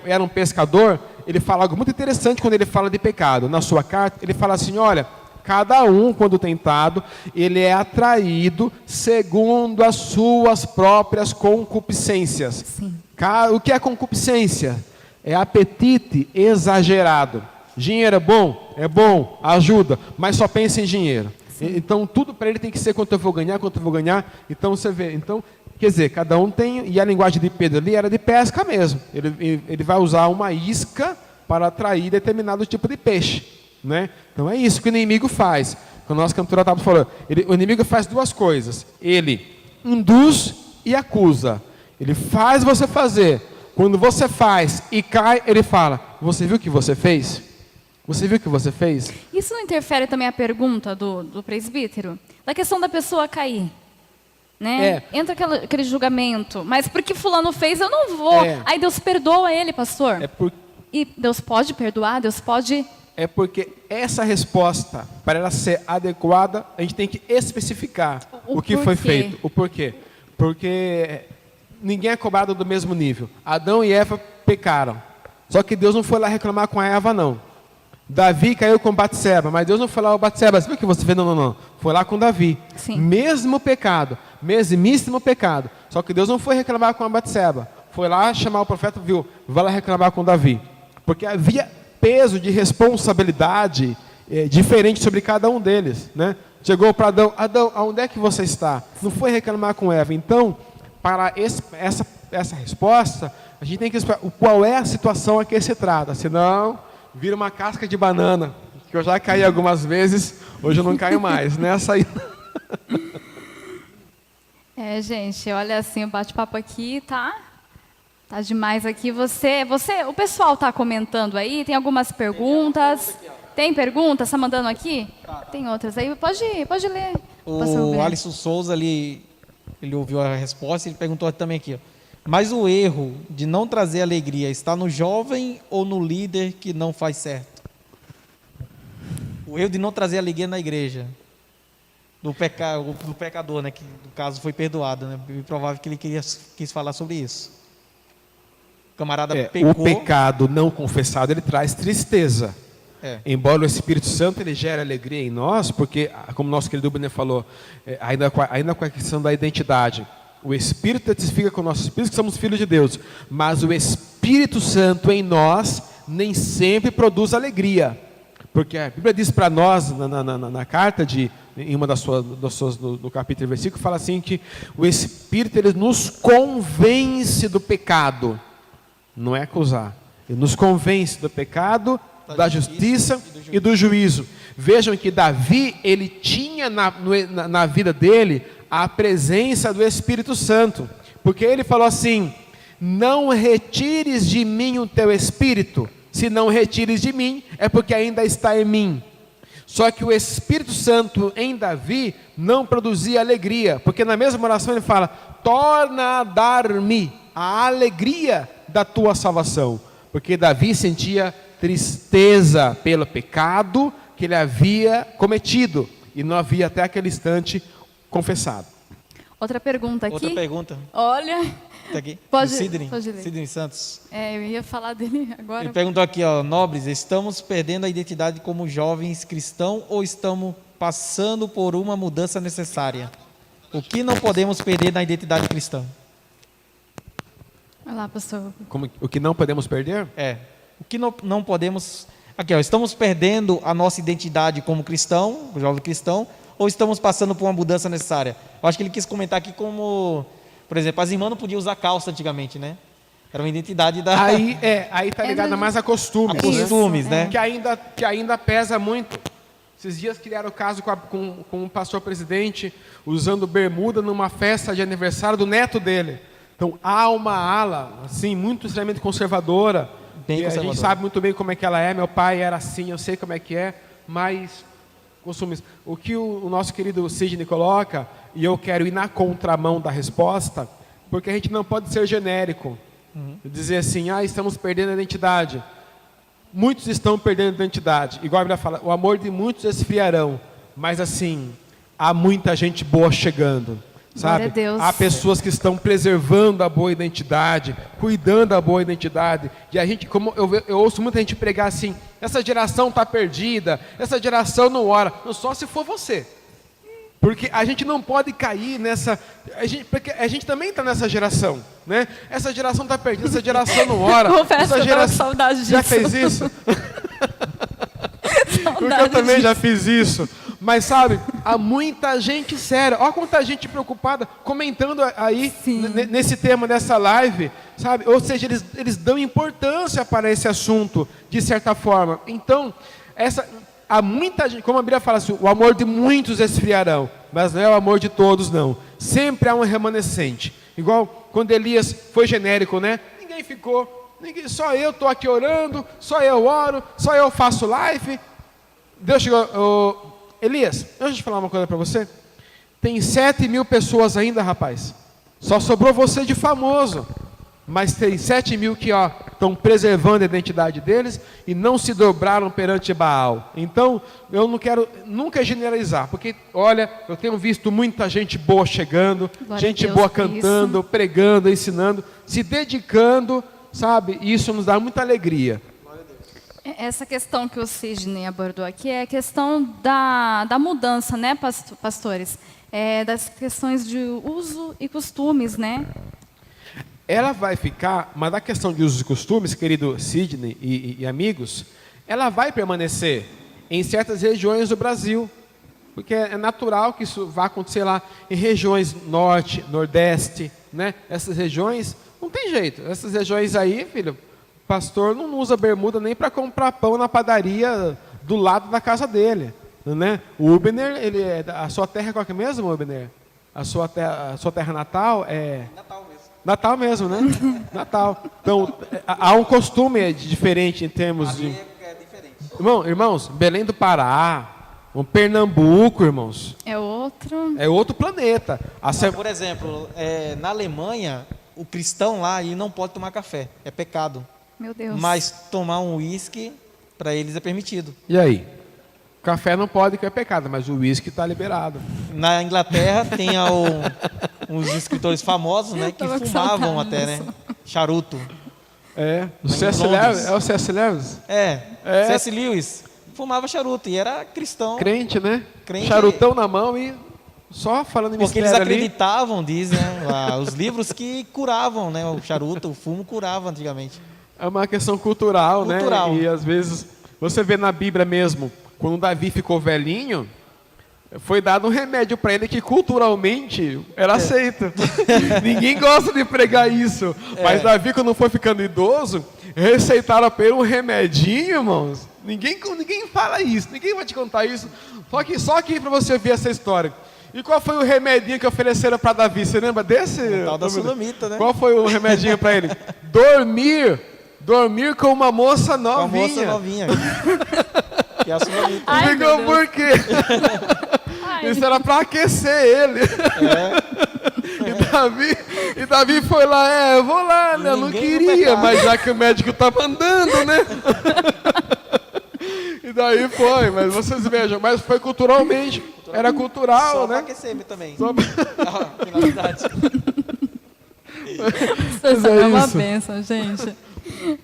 era um pescador, ele fala algo muito interessante quando ele fala de pecado. Na sua carta, ele fala assim, olha, cada um, quando tentado, ele é atraído segundo as suas próprias concupiscências. Sim. O que é concupiscência? É apetite exagerado. Dinheiro é bom, ajuda, mas só pensa em dinheiro. Então, tudo para ele tem que ser quanto eu vou ganhar. Então, você vê, quer dizer, cada um tem, e a linguagem de Pedro ali era de pesca mesmo. Ele vai usar uma isca para atrair determinado tipo de peixe. Né? Então é isso que o inimigo faz. Quando a nossa cantora estava falando, o inimigo faz duas coisas. Ele induz e acusa. Ele faz você fazer. Quando você faz e cai, ele fala, você viu o que você fez? Você viu o que você fez? Isso não interfere também a pergunta do presbítero? Da questão da pessoa cair. Né? Entra aquele julgamento. Mas porque fulano fez, eu não vou. Aí Deus perdoa ele, pastor. E Deus pode perdoar? Deus pode... É porque essa resposta, para ela ser adequada, a gente tem que especificar o que foi feito. O porquê. Porque ninguém é cobrado do mesmo nível. Adão e Eva pecaram. Só que Deus não foi lá reclamar com a Eva, não. Davi caiu com Batseba, mas Deus não foi lá, Batseba, você viu o que você fez? Não. Foi lá com Davi. Sim. Mesmo pecado, mesmíssimo pecado. Só que Deus não foi reclamar com a Batseba. Foi lá chamar o profeta, viu? Vai lá reclamar com Davi. Porque havia peso de responsabilidade diferente sobre cada um deles, né? Chegou para Adão, aonde é que você está? Não foi reclamar com Eva. Então, para essa resposta, a gente tem que explicar qual é a situação a que se trata. Senão, vira uma casca de banana, que eu já caí algumas vezes, hoje eu não caio mais. Nessa aí. Gente, olha assim, o bate-papo aqui tá demais aqui. O pessoal tá comentando aí, tem algumas perguntas. Tem perguntas? Está mandando aqui? Tem outras aí, pode ler. O Alisson Souza, ele ouviu a resposta e ele perguntou também aqui, ó. Mas o erro de não trazer alegria está no jovem ou no líder que não faz certo? O erro de não trazer alegria na igreja. Do pecador, né, que no caso foi perdoado, né? É provável que ele quis falar sobre isso. O camarada pecou. O pecado não confessado, ele traz tristeza. Embora o Espírito Santo ele gere alegria em nós, porque, como nosso querido Benê falou, ainda com a questão da identidade, o Espírito testifica com o nosso Espírito que somos filhos de Deus, mas o Espírito Santo em nós nem sempre produz alegria, porque a Bíblia diz para nós, na carta em uma das suas no capítulo e versículo, fala assim que o Espírito ele nos convence do pecado, não é acusar, ele nos convence do pecado, da justiça e do juízo. Vejam que Davi, ele tinha na vida dele a presença do Espírito Santo, porque ele falou assim: não retires de mim o teu Espírito, se não retires de mim, é porque ainda está em mim. Só que o Espírito Santo em Davi não produzia alegria, porque na mesma oração ele fala: torna a dar-me a alegria da tua salvação, porque Davi sentia tristeza pelo pecado que ele havia cometido, e não havia até aquele instante confessado. Outra pergunta aqui. Outra pergunta. Olha, Tá aqui. Pode ler. Sidney Santos. eu ia falar dele agora. Ele perguntou aqui, ó, nobres, estamos perdendo a identidade como jovens cristãos ou estamos passando por uma mudança necessária? O que não podemos perder na identidade cristã? Olha lá, pastor. O que não podemos perder? O que não podemos... Aqui, ó, estamos perdendo a nossa identidade como cristão, jovem cristão, ou estamos passando por uma mudança necessária? Eu acho que ele quis comentar aqui como, por exemplo, as irmãs não podiam usar calça antigamente, né? Era uma identidade da... Aí tá ligada mais a costumes. A costumes, né? Que ainda pesa muito. Esses dias criaram o caso com um pastor presidente usando bermuda numa festa de aniversário do neto dele. Então há uma ala, assim, muito extremamente conservadora. Bem a gente sabe muito bem como é que ela é. Meu pai era assim, eu sei como é que é, mas costumes. O que o nosso querido Sidney coloca, e eu quero ir na contramão da resposta, porque a gente não pode ser genérico. Dizer assim, estamos perdendo a identidade. Muitos estão perdendo a identidade. Igual a Bíblia fala, o amor de muitos esfriarão. Mas assim, há muita gente boa chegando. Sabe? Glória a Deus. Há pessoas que estão preservando a boa identidade, cuidando da boa identidade. E a gente, como eu ouço muita gente pregar assim, essa geração está perdida, essa geração não ora. Não, só se for você. Porque a gente não pode cair nessa... porque a gente também está nessa geração, né? Essa geração está perdida, essa geração não ora. Confesso essa que eu tava com saudade disso. Já fez isso? Porque eu também já fiz isso. Mas sabe, há muita gente séria. Olha quanta gente preocupada, comentando aí nesse tema dessa live, sabe? Ou seja, eles dão importância para esse assunto, de certa forma. Então, há muita gente, como a Bíblia fala assim, o amor de muitos esfriarão, mas não é o amor de todos, não. Sempre há um remanescente. Igual quando Elias foi genérico, né? Ninguém ficou, só eu estou aqui orando, só eu oro, só eu faço live. Deus chegou... Elias, deixa eu te falar uma coisa para você. Tem 7.000 pessoas ainda, rapaz. Só sobrou você de famoso. Mas tem 7.000 que estão preservando a identidade deles e não se dobraram perante Baal. Então, eu não quero nunca generalizar, porque, olha, eu tenho visto muita gente boa chegando, gente boa cantando, pregando, ensinando, se dedicando, sabe? E isso nos dá muita alegria. Essa questão que o Sidney abordou aqui é a questão da mudança, né, pastores? Das questões de uso e costumes, né? Ela vai ficar, mas da questão de usos e costumes, querido Sidney e amigos, ela vai permanecer em certas regiões do Brasil, porque é natural que isso vá acontecer lá em regiões norte, nordeste, né? Essas regiões, não tem jeito. Essas regiões aí, filho, pastor não usa bermuda nem para comprar pão na padaria do lado da casa dele, né? O Ubner, a sua terra qual que é mesmo, Ubner? A sua terra natal é... Natal mesmo, né? Natal. Então, há um costume diferente em termos de... É diferente. Irmãos, Belém do Pará, Pernambuco, irmãos. É outro planeta. Por exemplo, na Alemanha, o cristão lá, ele não pode tomar café. É pecado. Meu Deus. Mas tomar um uísque, para eles é permitido. E aí? Café não pode, que é pecado, mas o uísque está liberado. Na Inglaterra tem uns escritores famosos, né, que fumavam até, né? Charuto. O C.S. Lewis. É o C.S. Lewis? C.S. Lewis fumava charuto e era cristão. Crente, né? Charutão na mão e só falando em porque mistério eles ali. acreditavam, dizem, os livros que curavam, né? O charuto, o fumo curava antigamente. É uma questão cultural, né? E às vezes, você vê na Bíblia mesmo, quando Davi ficou velhinho, foi dado um remédio para ele que culturalmente era aceito. Ninguém gosta de pregar isso. Mas Davi, quando foi ficando idoso, receitaram para ele um remedinho, irmãos. Ninguém fala isso, ninguém vai te contar isso. Só aqui para você ver essa história. E qual foi o remedinho que ofereceram para Davi? Você lembra desse? O tal da sulamita, né? Qual foi o remedinho para ele? Dormir com uma moça novinha. Com a moça novinha. Que é a sulamita. Ai, meu Deus. Por quê? Ai. Isso era para aquecer ele. E Davi foi lá, eu vou lá, né? Eu não Ninguém queria, mas já que o médico tá mandando, né? E daí foi, mas vocês vejam, mas foi culturalmente, era cultural, Só né? pra aquecer também. Finalidade. Isso é é uma isso. bênção, gente.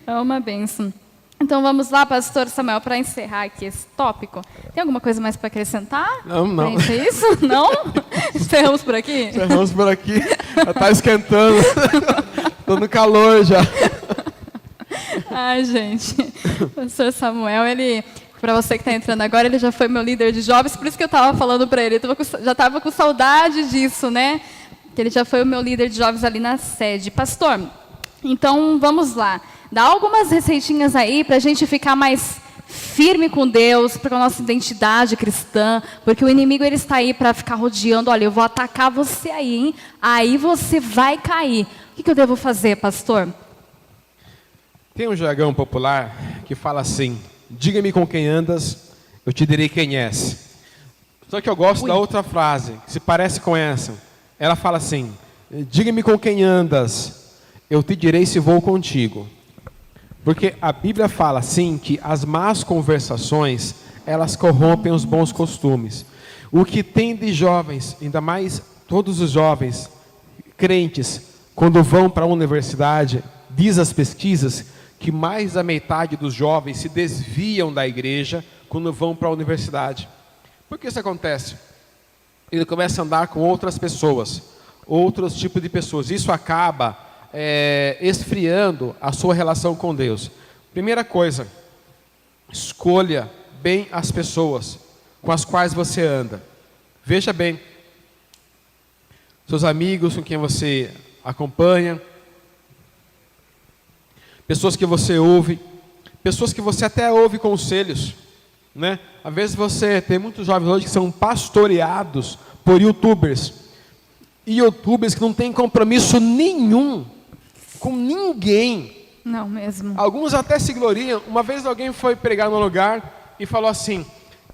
É uma bênção. Então vamos lá, pastor Samuel, para encerrar aqui esse tópico. Tem alguma coisa mais para acrescentar? Não. Gente, é isso? Não? Encerramos por aqui? Vamos por aqui, já tá esquentando, tô no calor já. Ai, gente. O pastor Samuel, ele, para você que está entrando agora, ele já foi meu líder de jovens, por isso que eu estava falando para ele. Já estava com saudade disso, né? Que ele já foi o meu líder de jovens ali na sede. Pastor, então vamos lá. Dá algumas receitinhas aí para a gente ficar mais firme com Deus, para a nossa identidade cristã, porque o inimigo ele está aí para ficar rodeando. Olha, eu vou atacar você aí, hein? Aí você vai cair. O que eu devo fazer, pastor? Tem um jargão popular que fala assim: diga-me com quem andas, eu te direi quem és. Só que eu gosto da outra frase, que se parece com essa. Ela fala assim: diga-me com quem andas, eu te direi se vou contigo. Porque a Bíblia fala assim que as más conversações, elas corrompem os bons costumes. O que tem de jovens, ainda mais todos os jovens crentes, quando vão para a universidade, diz as pesquisas que mais da metade dos jovens se desviam da igreja quando vão para a universidade. Por que isso acontece? Ele começa a andar com outras pessoas, outros tipos de pessoas. Isso acaba esfriando a sua relação com Deus. Primeira coisa, escolha bem as pessoas com as quais você anda. Veja bem, seus amigos com quem você acompanha, pessoas que você ouve, pessoas que você até ouve conselhos, né? Às vezes tem muitos jovens hoje que são pastoreados por youtubers, e youtubers que não têm compromisso nenhum com ninguém. Não mesmo. Alguns até se gloriam. Uma vez alguém foi pregar num lugar e falou assim: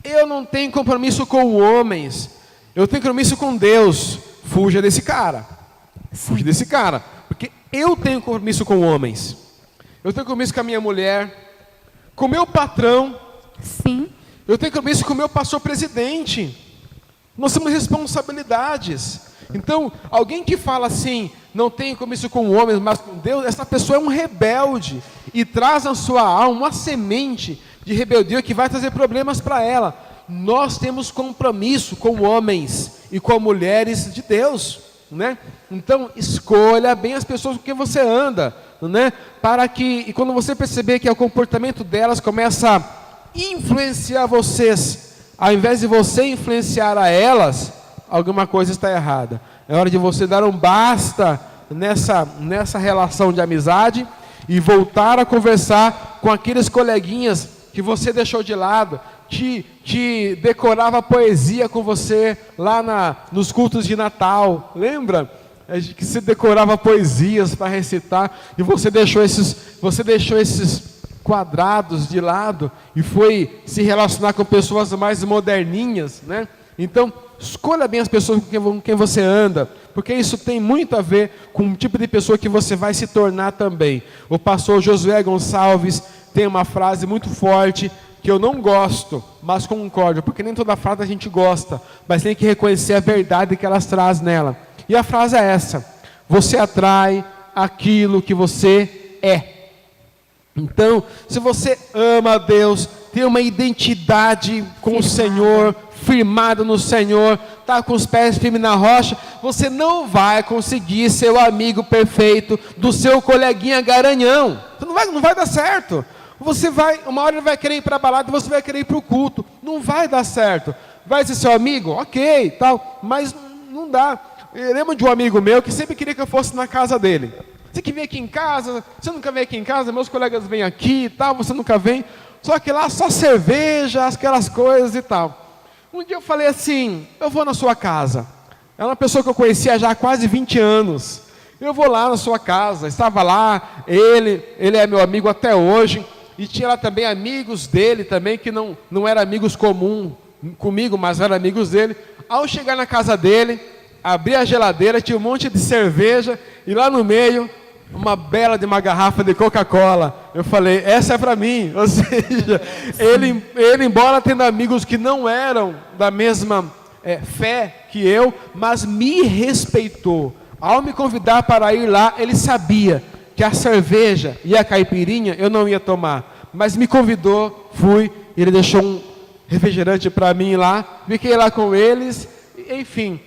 eu não tenho compromisso com homens, eu tenho compromisso com Deus. Fuja desse cara. Fuja desse cara, porque eu tenho compromisso com homens. Eu tenho compromisso com a minha mulher, com o meu patrão. Sim. Eu tenho compromisso com o meu pastor presidente. Nós temos responsabilidades. Então, alguém que fala assim, não tem compromisso com homens, mas com Deus, essa pessoa é um rebelde e traz na sua alma uma semente de rebeldia que vai trazer problemas para ela. Nós temos compromisso com homens e com mulheres de Deus, né? Então, escolha bem as pessoas com quem você anda, né? Para que, e quando você perceber que o comportamento delas começa a influenciar vocês, ao invés de você influenciar a elas, alguma coisa está errada. É hora de você dar um basta nessa relação de amizade e voltar a conversar com aqueles coleguinhas que você deixou de lado, que decorava poesia com você lá nos cultos de Natal. Lembra? Que você decorava poesias para recitar e você deixou esses quadrados de lado e foi se relacionar com pessoas mais moderninhas, né? Então, escolha bem as pessoas com quem você anda, porque isso tem muito a ver com o tipo de pessoa que você vai se tornar também. O pastor Josué Gonçalves tem uma frase muito forte, que eu não gosto, mas concordo, porque nem toda frase a gente gosta, mas tem que reconhecer a verdade que elas trazem nela. E a frase é essa: você atrai aquilo que você é. Então, se você ama a Deus, tem uma identidade com o Senhor, firmado no Senhor, está com os pés firmes na rocha, você não vai conseguir ser o amigo perfeito do seu coleguinha garanhão. Não vai dar certo. Uma hora ele vai querer ir para a balada e você vai querer ir para o culto. Não vai dar certo. vai ser seu amigo? Ok, tal, mas não dá. Eu lembro de um amigo meu que sempre queria que eu fosse na casa dele. Você que vem aqui em casa, você nunca vem aqui em casa, meus colegas vêm aqui e tal, você nunca vem. Só que lá só cerveja, aquelas coisas e tal. Um dia eu falei assim, eu vou na sua casa. É uma pessoa que eu conhecia já há quase 20 anos. Eu vou lá na sua casa, estava lá, ele é meu amigo até hoje. E tinha lá também amigos dele também, que não eram amigos comuns comigo, mas eram amigos dele. Ao chegar na casa dele, abri a geladeira, tinha um monte de cerveja, e lá no meio, uma bela de uma garrafa de Coca-Cola. Eu falei, essa é para mim. Ou seja, ele, embora tendo amigos que não eram da mesma fé que eu, mas me respeitou. Ao me convidar para ir lá, ele sabia que a cerveja e a caipirinha eu não ia tomar, mas me convidou, fui, ele deixou um refrigerante para mim lá, fiquei lá com eles, enfim,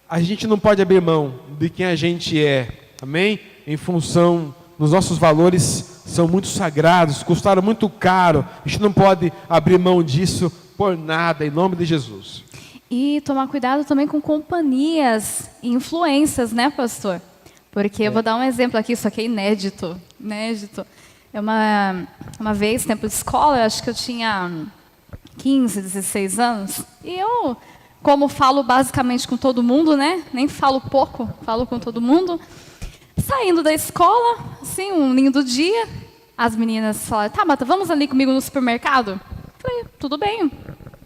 a gente não pode abrir mão de quem a gente é, amém? Em função dos nossos valores, são muito sagrados, custaram muito caro, a gente não pode abrir mão disso por nada, em nome de Jesus. E tomar cuidado também com companhias e influências, né, pastor? Porque eu vou dar um exemplo aqui, isso aqui é inédito. Uma vez, tempo de escola, eu acho que eu tinha 15, 16 anos, e eu, como falo basicamente com todo mundo, né? Nem falo pouco, falo com todo mundo. Saindo da escola, assim, um lindo dia, as meninas falaram, Tabata, vamos ali comigo no supermercado? Falei, tudo bem,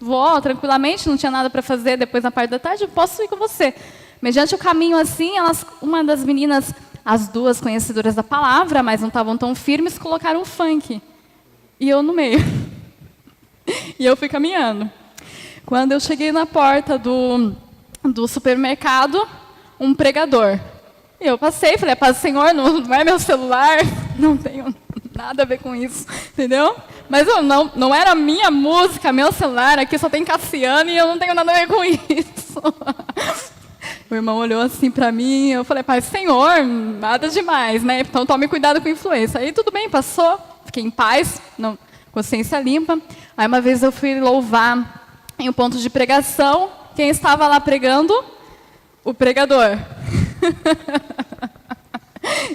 vou tranquilamente, não tinha nada para fazer depois na parte da tarde, posso ir com você. Mediante o caminho assim, uma das meninas, as duas conhecedoras da palavra, mas não estavam tão firmes, colocaram um funk. E eu no meio. E eu fui caminhando. Quando eu cheguei na porta do supermercado, um pregador. E eu passei, falei, paz do Senhor, não é meu celular, não tenho nada a ver com isso, entendeu? Mas não era minha música, meu celular, aqui só tem Cassiano e eu não tenho nada a ver com isso. O irmão olhou assim para mim, eu falei, pai, Senhor, nada demais, né? Então tome cuidado com a influência. Aí tudo bem, passou, fiquei em paz, não, consciência limpa. Aí uma vez eu fui louvar em um ponto de pregação, quem estava lá pregando? O pregador.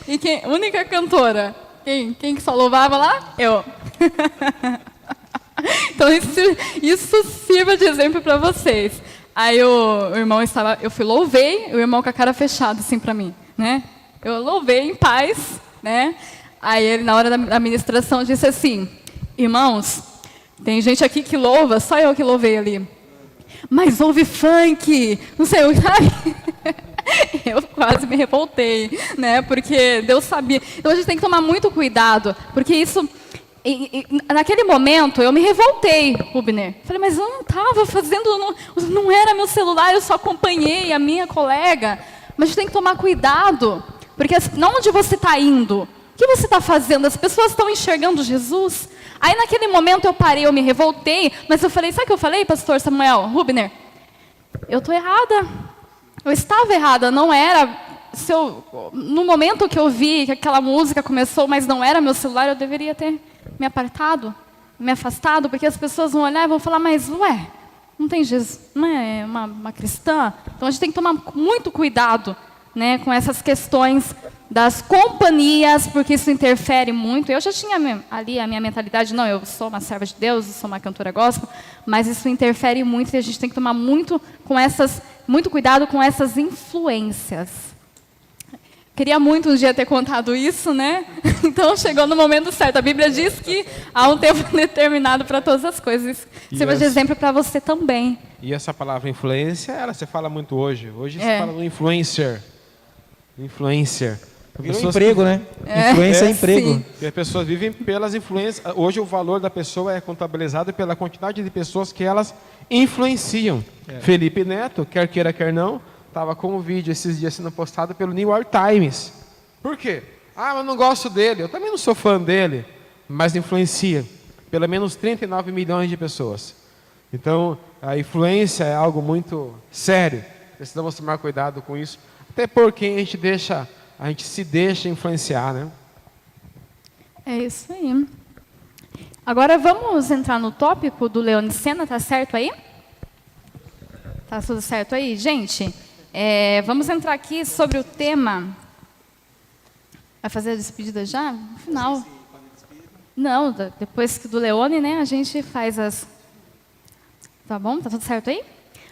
E única cantora? Quem que só louvava lá? Eu. Então isso sirva de exemplo para vocês. Aí o irmão eu louvei, o irmão com a cara fechada assim para mim, né? Eu louvei em paz, né? Aí ele na hora da ministração disse assim, irmãos, tem gente aqui que louva, só eu que louvei ali. Mas ouve funk, não sei o que. Eu quase me revoltei, né? Porque Deus sabia. Então a gente tem que tomar muito cuidado, porque isso... naquele momento, eu me revoltei, Rubner. Falei, mas eu não estava fazendo, não era meu celular, eu só acompanhei a minha colega. Mas a gente tem que tomar cuidado, porque não onde você está indo, o que você está fazendo? As pessoas estão enxergando Jesus. Aí naquele momento eu parei, eu me revoltei, mas eu falei, sabe o que eu falei, pastor Samuel, Rubner? Eu estou errada. Eu estava errada, não era... no momento que eu vi que aquela música começou, mas não era meu celular, eu deveria ter me apartado, me afastado, porque as pessoas vão olhar e vão falar, mas ué, não tem Jesus, não é uma cristã? Então a gente tem que tomar muito cuidado, né, com essas questões das companhias, porque isso interfere muito. Eu já tinha ali a minha mentalidade, não, eu sou uma serva de Deus, eu sou uma cantora gospel, mas isso interfere muito e a gente tem que tomar muito cuidado com essas influências. Queria muito um dia ter contado isso, né? Então chegou no momento certo. A Bíblia diz que há um tempo determinado para todas as coisas. Sirva de exemplo para você também. E essa palavra influência, você fala muito hoje. Hoje você fala do influencer. Influencer. Virou emprego, né? Influência é emprego. Sim. E as pessoas vivem pelas influências. Hoje o valor da pessoa é contabilizado pela quantidade de pessoas que elas influenciam. Felipe Neto, quer queira, quer não, estava com um vídeo esses dias sendo postado pelo New York Times. Por quê? Ah, eu não gosto dele. Eu também não sou fã dele. Mas influencia pelo menos 39 milhões de pessoas. Então, a influência é algo muito sério. Precisamos tomar cuidado com isso. Até porque a gente se deixa influenciar, né? É isso aí. Agora vamos entrar no tópico do Leone Sena, tá certo aí? Tá tudo certo aí? Gente, vamos entrar aqui sobre o tema... Vai fazer a despedida já? No final. Não, depois do Leone, né, a gente faz as... Tá bom? Tá tudo certo aí?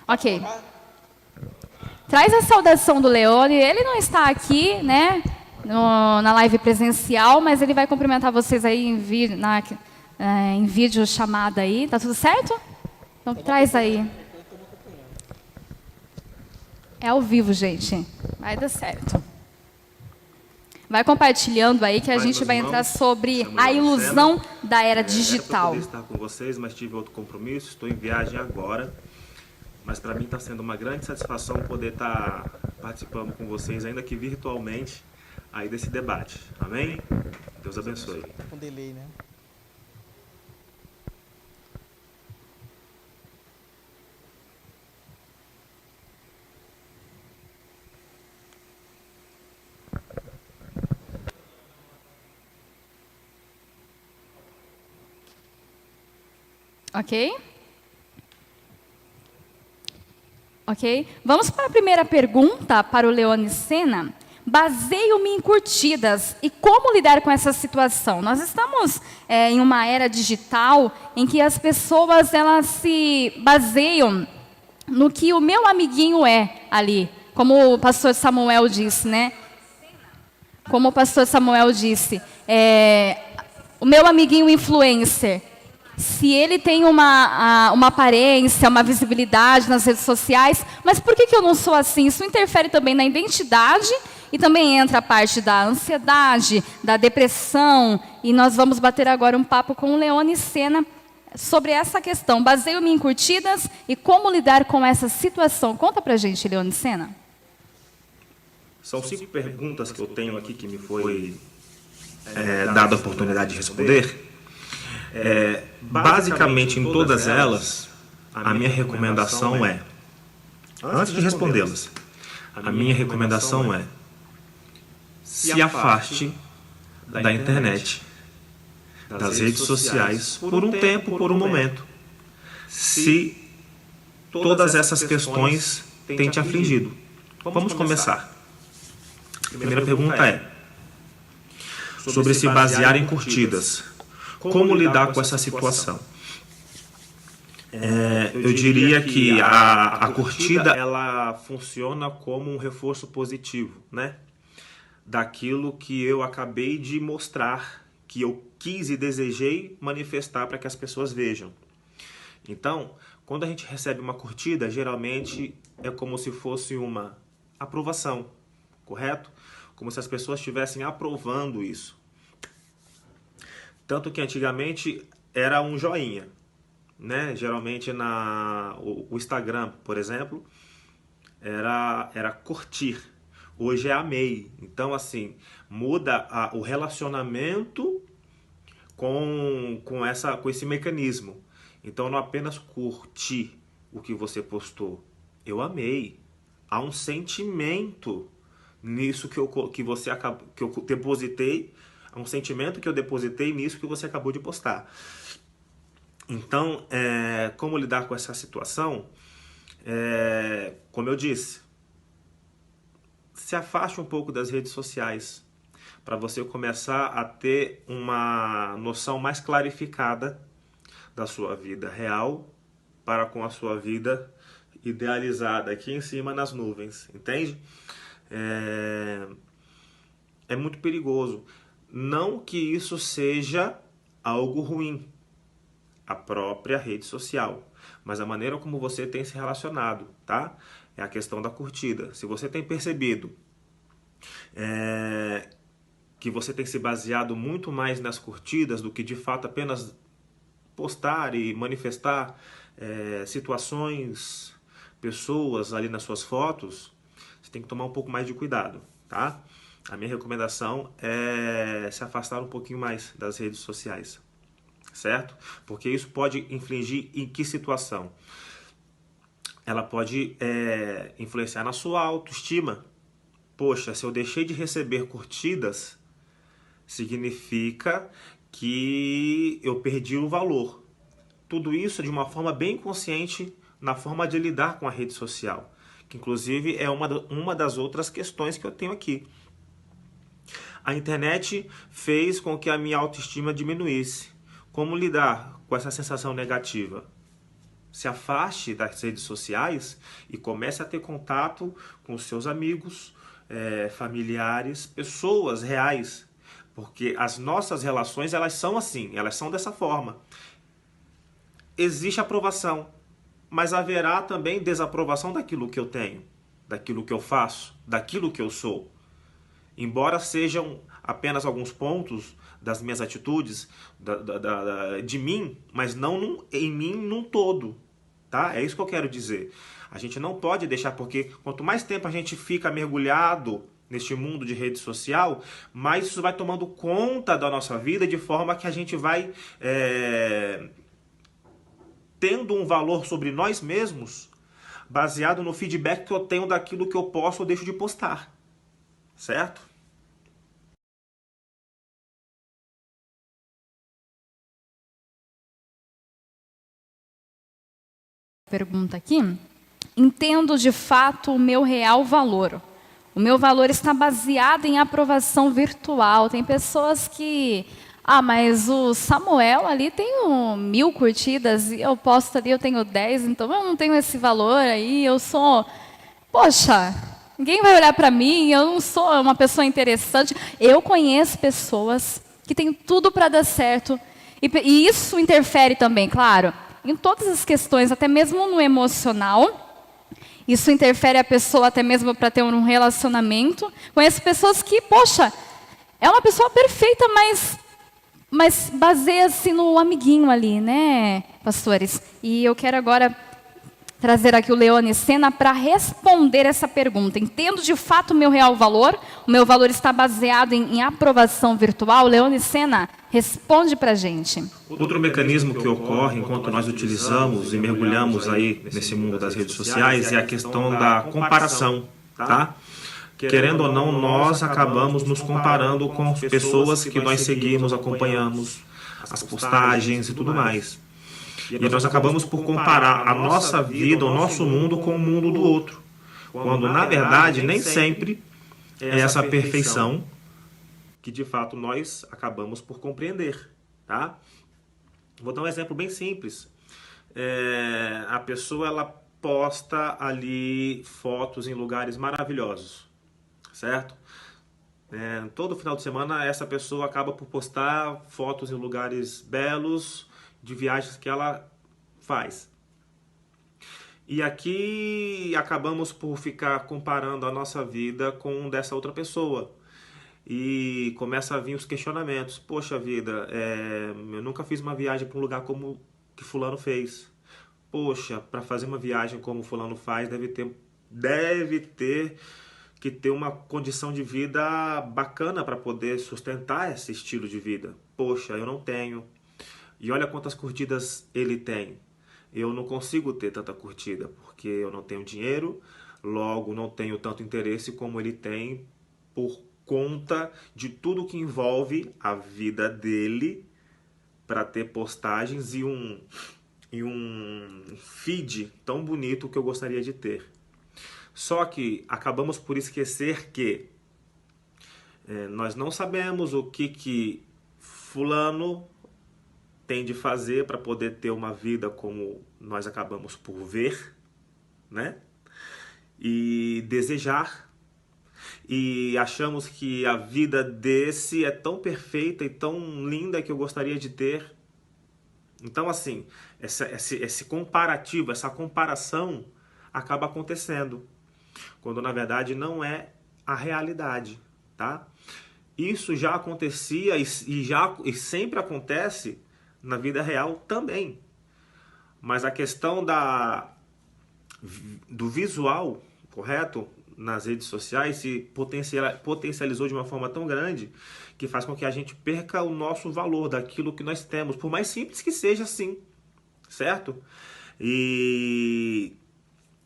Ok. Traz a saudação do Leone. Ele não está aqui, né, na live presencial, mas ele vai cumprimentar vocês aí em vídeo chamada aí. Tá tudo certo? Então traz aí. É ao vivo, gente. Vai dar certo. Vai compartilhando aí que a gente vai entrar sobre a ilusão da era digital. Eu estar com vocês, mas tive outro compromisso. Estou em viagem agora. Mas para mim está sendo uma grande satisfação poder estar participando com vocês, ainda que virtualmente, aí desse debate. Amém? Deus abençoe. Com delay, né? Ok? Ok? Vamos para a primeira pergunta para o Leone Sena. Baseio-me em curtidas. E como lidar com essa situação? Nós estamos em uma era digital em que as pessoas elas se baseiam no que o meu amiguinho é ali. Como o pastor Samuel disse, né? Como o pastor Samuel disse, o meu amiguinho influencer, se ele tem uma aparência, uma visibilidade nas redes sociais, mas por que eu não sou assim? Isso interfere também na identidade e também entra a parte da ansiedade, da depressão. E nós vamos bater agora um papo com o Leone Sena sobre essa questão. Baseio-me em curtidas e como lidar com essa situação. Conta pra gente, Leone Sena. São 5 perguntas que eu tenho aqui que me foi dada a oportunidade de responder. Basicamente, em todas elas, a minha recomendação antes de respondê-las, a minha recomendação se afaste da internet, das redes sociais, por um tempo, por um momento, se todas essas questões têm te afligido. Vamos começar. A primeira pergunta é sobre se basear em curtidas. Como lidar com essa situação? Eu diria que a curtida ela funciona como um reforço positivo, né? Daquilo que eu acabei de mostrar, que eu quis e desejei manifestar para que as pessoas vejam. Então, quando a gente recebe uma curtida, geralmente é como se fosse uma aprovação, correto? Como se as pessoas estivessem aprovando isso. Tanto que antigamente era um joinha, né? Geralmente o Instagram, por exemplo, era curtir. Hoje é amei. Então, assim, muda o relacionamento com esse mecanismo. Então, não apenas curti o que você postou. Eu amei. Há um sentimento nisso que eu depositei. Há um sentimento que eu depositei nisso que você acabou de postar. Então, como lidar com essa situação? Como eu disse, se afaste um pouco das redes sociais para você começar a ter uma noção mais clarificada da sua vida real para com a sua vida idealizada aqui em cima nas nuvens, entende? É muito perigoso. Não que isso seja algo ruim, a própria rede social, mas a maneira como você tem se relacionado, tá? É a questão da curtida. Se você tem percebido que você tem se baseado muito mais nas curtidas do que de fato apenas postar e manifestar situações, pessoas ali nas suas fotos, você tem que tomar um pouco mais de cuidado, tá? A minha recomendação é se afastar um pouquinho mais das redes sociais, certo? Porque isso pode infligir em que situação? Ela pode influenciar na sua autoestima. Poxa, se eu deixei de receber curtidas, significa que eu perdi o valor. Tudo isso de uma forma bem consciente na forma de lidar com a rede social, que inclusive é uma das outras questões que eu tenho aqui. A internet fez com que a minha autoestima diminuísse. Como lidar com essa sensação negativa? Se afaste das redes sociais e comece a ter contato com os seus amigos, familiares, pessoas reais. Porque as nossas relações, elas são assim, elas são dessa forma. Existe aprovação, mas haverá também desaprovação daquilo que eu tenho, daquilo que eu faço, daquilo que eu sou. Embora sejam apenas alguns pontos das minhas atitudes, de mim, mas não em mim num todo. Tá? É isso que eu quero dizer. A gente não pode deixar, porque quanto mais tempo a gente fica mergulhado neste mundo de rede social, mais isso vai tomando conta da nossa vida, de forma que a gente vai tendo um valor sobre nós mesmos, baseado no feedback que eu tenho daquilo que eu posto ou deixo de postar. Certo? Pergunta aqui. Entendo de fato o meu real valor. O meu valor está baseado em aprovação virtual. Tem pessoas que... mas o Samuel ali tem 1000 curtidas e eu posto ali, eu tenho 10, então eu não tenho esse valor aí, eu sou... Poxa, ninguém vai olhar para mim, eu não sou uma pessoa interessante. Eu conheço pessoas que têm tudo para dar certo. E isso interfere também, claro, em todas as questões, até mesmo no emocional. Isso interfere a pessoa até mesmo para ter um relacionamento. Conheço pessoas que, poxa, é uma pessoa perfeita, mas baseia-se no amiguinho ali, né, pastores? E eu quero agora trazer aqui o Leone Sena para responder essa pergunta. Entendo de fato o meu real valor? O meu valor está baseado em aprovação virtual? Leone Sena, responde para a gente. Outro mecanismo que ocorre enquanto nós utilizamos e mergulhamos aí nesse mundo das redes sociais é a questão da comparação, tá? Querendo ou não, nós acabamos nos comparando com pessoas que nós seguimos, acompanhamos, as postagens e tudo mais. E nós acabamos por comparar a nossa vida, o nosso mundo com o mundo do outro. Quando, na verdade, nem sempre é essa perfeição que, de fato, nós acabamos por compreender. Tá? Vou dar um exemplo bem simples. A pessoa ela posta ali fotos em lugares maravilhosos. Certo? Todo final de semana essa pessoa acaba por postar fotos em lugares belos, de viagens que ela faz. E aqui acabamos por ficar comparando a nossa vida com dessa outra pessoa. E começa a vir os questionamentos. Poxa vida, eu nunca fiz uma viagem para um lugar como que fulano fez. Poxa, para fazer uma viagem como fulano faz, deve ter que ter uma condição de vida bacana para poder sustentar esse estilo de vida. Poxa, eu não tenho. E olha quantas curtidas ele tem. Eu não consigo ter tanta curtida, porque eu não tenho dinheiro, logo não tenho tanto interesse como ele tem, por conta de tudo que envolve a vida dele, para ter postagens e um feed tão bonito que eu gostaria de ter. Só que acabamos por esquecer que nós não sabemos o que fulano tem de fazer para poder ter uma vida como nós acabamos por ver, né? E desejar. E achamos que a vida desse é tão perfeita e tão linda que eu gostaria de ter. Então, assim, esse comparativo, essa comparação acaba acontecendo, quando na verdade não é a realidade, tá? Isso já acontecia e sempre acontece na vida real também. Mas a questão do visual, correto? Nas redes sociais se potencializou de uma forma tão grande que faz com que a gente perca o nosso valor daquilo que nós temos, por mais simples que seja assim, certo? E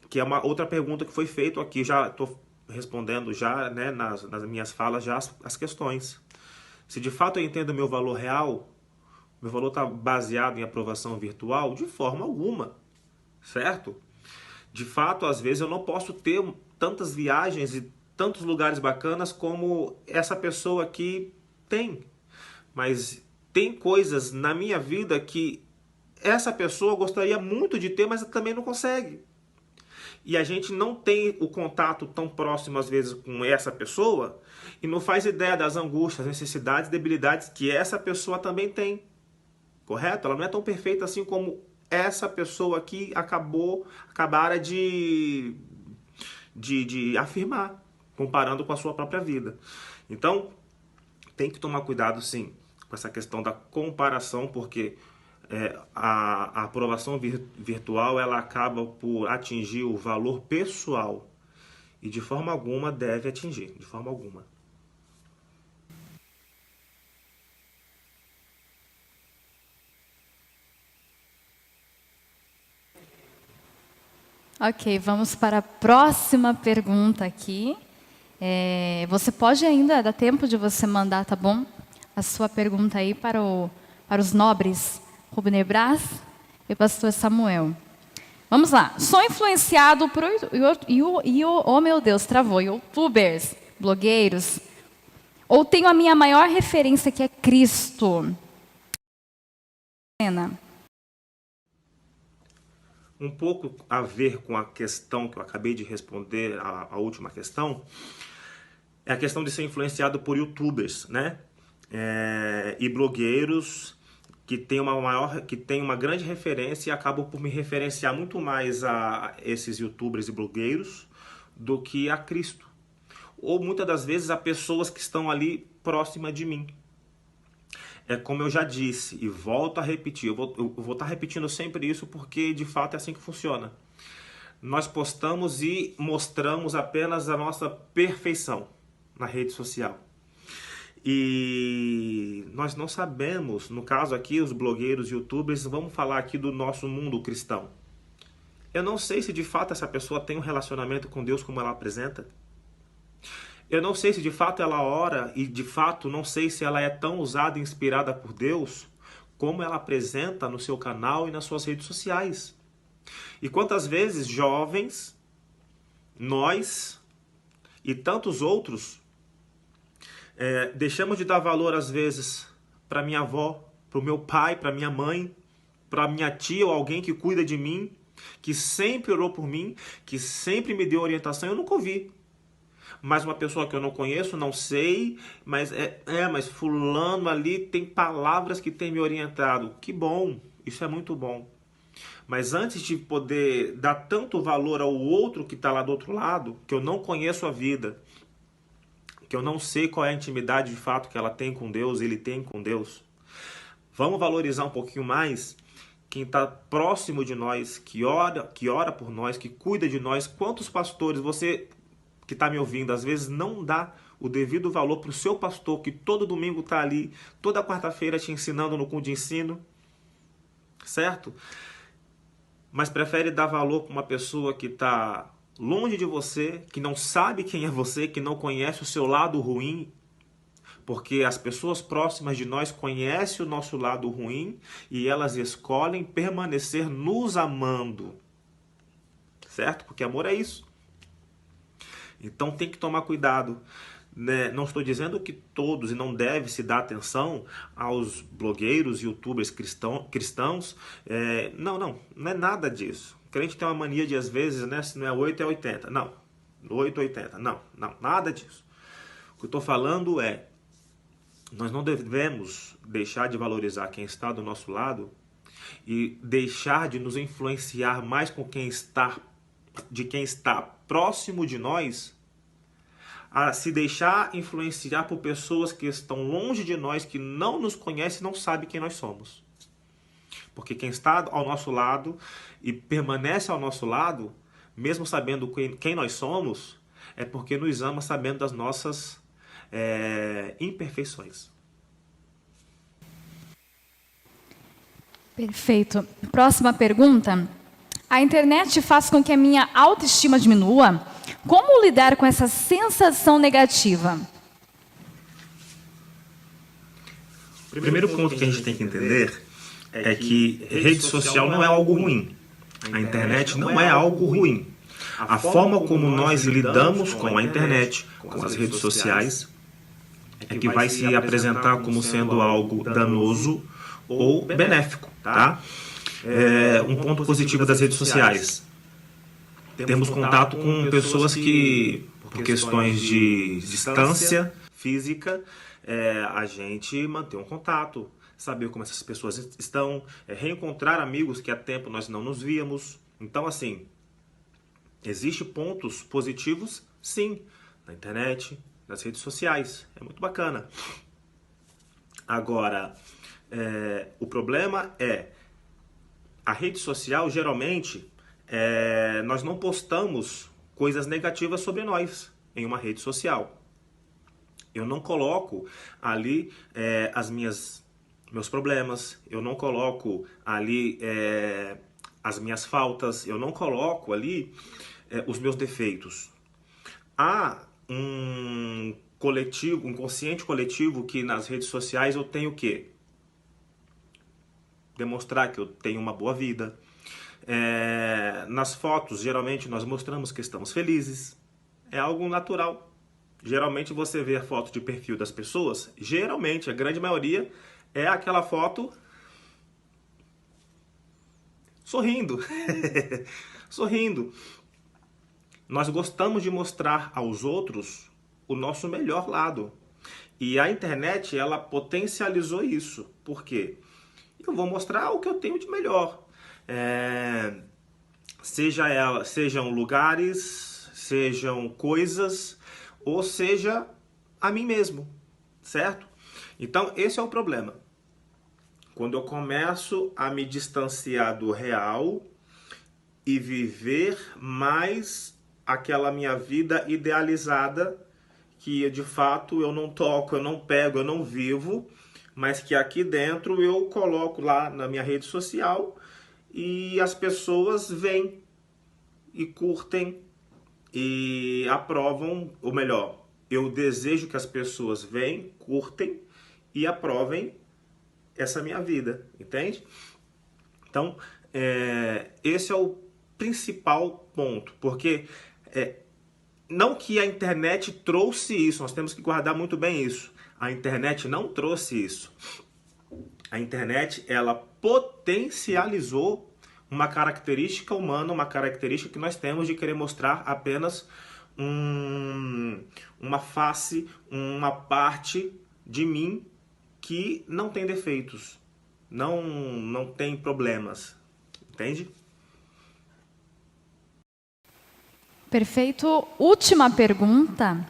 que é uma outra pergunta que foi feita aqui, já estou respondendo já, né, nas minhas falas já as questões. Se de fato eu entendo o meu valor real, meu valor está baseado em aprovação virtual? De forma alguma, certo? De fato, às vezes eu não posso ter tantas viagens e tantos lugares bacanas como essa pessoa aqui tem. Mas tem coisas na minha vida que essa pessoa gostaria muito de ter, mas também não consegue. E a gente não tem o contato tão próximo, às vezes, com essa pessoa e não faz ideia das angústias, necessidades, debilidades que essa pessoa também tem. Correto? Ela não é tão perfeita assim como essa pessoa aqui acabara de afirmar, comparando com a sua própria vida. Então, tem que tomar cuidado, sim, com essa questão da comparação, porque a aprovação virtual ela acaba por atingir o valor pessoal e de forma alguma deve atingir, de forma alguma. Ok, vamos para a próxima pergunta aqui. Você pode ainda, dá tempo de você mandar, tá bom? A sua pergunta aí para os nobres Rubner Braz e pastor Samuel. Vamos lá. Sou influenciado por oh meu Deus, travou, youtubers, blogueiros, ou tenho a minha maior referência que é Cristo? Um pouco a ver com a questão que eu acabei de responder, a última questão, é a questão de ser influenciado por youtubers, né? E blogueiros que tem uma grande referência e acabam por me referenciar muito mais a esses youtubers e blogueiros do que a Cristo. Ou muitas das vezes a pessoas que estão ali próxima de mim. É como eu já disse e volto a repetir, eu vou estar repetindo sempre isso porque de fato é assim que funciona. Nós postamos e mostramos apenas a nossa perfeição na rede social. E nós não sabemos, no caso aqui, os blogueiros e youtubers, vamos falar aqui do nosso mundo cristão. Eu não sei se de fato essa pessoa tem um relacionamento com Deus como ela apresenta. Eu não sei se de fato ela ora e de fato não sei se ela é tão usada e inspirada por Deus como ela apresenta no seu canal e nas suas redes sociais. E quantas vezes jovens, nós e tantos outros deixamos de dar valor às vezes para minha avó, para o meu pai, para minha mãe, para minha tia ou alguém que cuida de mim, que sempre orou por mim, que sempre me deu orientação, eu nunca ouvi. Mas uma pessoa que eu não conheço, não sei, mas mas fulano ali tem palavras que tem me orientado. Que bom, isso é muito bom. Mas antes de poder dar tanto valor ao outro que está lá do outro lado, que eu não conheço a vida, que eu não sei qual é a intimidade de fato que ela tem com Deus, ele tem com Deus, vamos valorizar um pouquinho mais quem está próximo de nós, que ora por nós, que cuida de nós. Quantos pastores, você que está me ouvindo, às vezes não dá o devido valor para o seu pastor, que todo domingo está ali, toda quarta-feira te ensinando no culto de ensino, certo? Mas prefere dar valor para uma pessoa que está longe de você, que não sabe quem é você, que não conhece o seu lado ruim, porque as pessoas próximas de nós conhecem o nosso lado ruim e elas escolhem permanecer nos amando, certo? Porque amor é isso. Então tem que tomar cuidado, né? Não estou dizendo que todos, e não deve se dar atenção aos blogueiros, youtubers cristãos. Não é nada disso. O crente tem uma mania de, às vezes, né, se não é 8 é 80. Não, 8 ou 80. Não, nada disso. O que eu estou falando é, nós não devemos deixar de valorizar quem está do nosso lado e deixar de nos influenciar mais com quem está próximo de nós, a se deixar influenciar por pessoas que estão longe de nós, que não nos conhecem, não sabem quem nós somos. Porque quem está ao nosso lado e permanece ao nosso lado, mesmo sabendo quem nós somos, é porque nos ama sabendo das nossas imperfeições. Perfeito. Próxima pergunta. A internet faz com que a minha autoestima diminua? Como lidar com essa sensação negativa? O primeiro ponto que a gente tem que entender é que rede social não é algo ruim. A internet não é algo ruim. A forma como nós lidamos com a internet, com as redes sociais, é que vai se apresentar como sendo algo danoso ou benéfico, tá? Um ponto positivo das redes sociais. Temos contato com pessoas que, por questões de distância física, a gente mantém um contato, saber como essas pessoas estão, reencontrar amigos que há tempo nós não nos víamos. Então, assim, existem pontos positivos, sim, na internet, nas redes sociais. É muito bacana. Agora, o problema é, a rede social, geralmente, nós não postamos coisas negativas sobre nós em uma rede social. Eu não coloco ali meus problemas, eu não coloco ali as minhas faltas, eu não coloco ali os meus defeitos. Há um consciente coletivo que nas redes sociais eu tenho o quê? Demonstrar que eu tenho uma boa vida. Nas fotos, geralmente, nós mostramos que estamos felizes. É algo natural. Geralmente, você vê a foto de perfil das pessoas, geralmente, a grande maioria, é aquela foto sorrindo. Sorrindo. Nós gostamos de mostrar aos outros o nosso melhor lado. E a internet, ela potencializou isso. Por quê? Eu vou mostrar o que eu tenho de melhor. Sejam lugares, sejam coisas, ou seja, a mim mesmo, certo? Então, esse é o problema. Quando eu começo a me distanciar do real e viver mais aquela minha vida idealizada, que de fato eu não toco, eu não pego, eu não vivo, mas que aqui dentro eu coloco lá na minha rede social e as pessoas vêm e curtem e aprovam, ou melhor, eu desejo que as pessoas venham, curtem e aprovem essa minha vida, entende? Então, esse é o principal ponto, porque não que a internet trouxe isso, nós temos que guardar muito bem isso. A internet não trouxe isso. A internet, ela potencializou uma característica humana, uma característica que nós temos de querer mostrar apenas uma face, uma parte de mim que não tem defeitos, não tem problemas, entende? Perfeito. Última pergunta.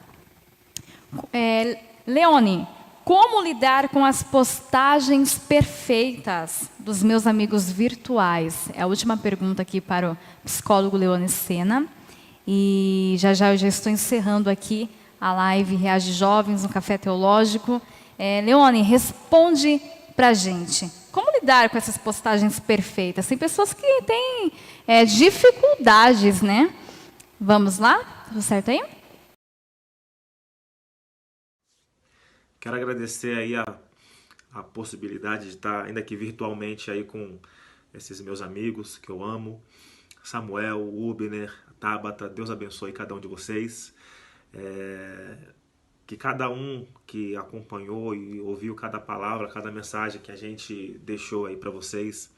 Leone, como lidar com as postagens perfeitas dos meus amigos virtuais? É a última pergunta aqui para o psicólogo Leone Sena. E já eu já estou encerrando aqui a live Reage Jovens no Café Teológico. Leone, responde para a gente. Como lidar com essas postagens perfeitas? Tem pessoas que têm dificuldades, né? Vamos lá? Tudo certo aí? Quero agradecer aí a possibilidade de estar ainda aqui virtualmente aí com esses meus amigos que eu amo. Samuel, Ubner, Tabata, Deus abençoe cada um de vocês. Que cada um que acompanhou e ouviu cada palavra, cada mensagem que a gente deixou aí para vocês,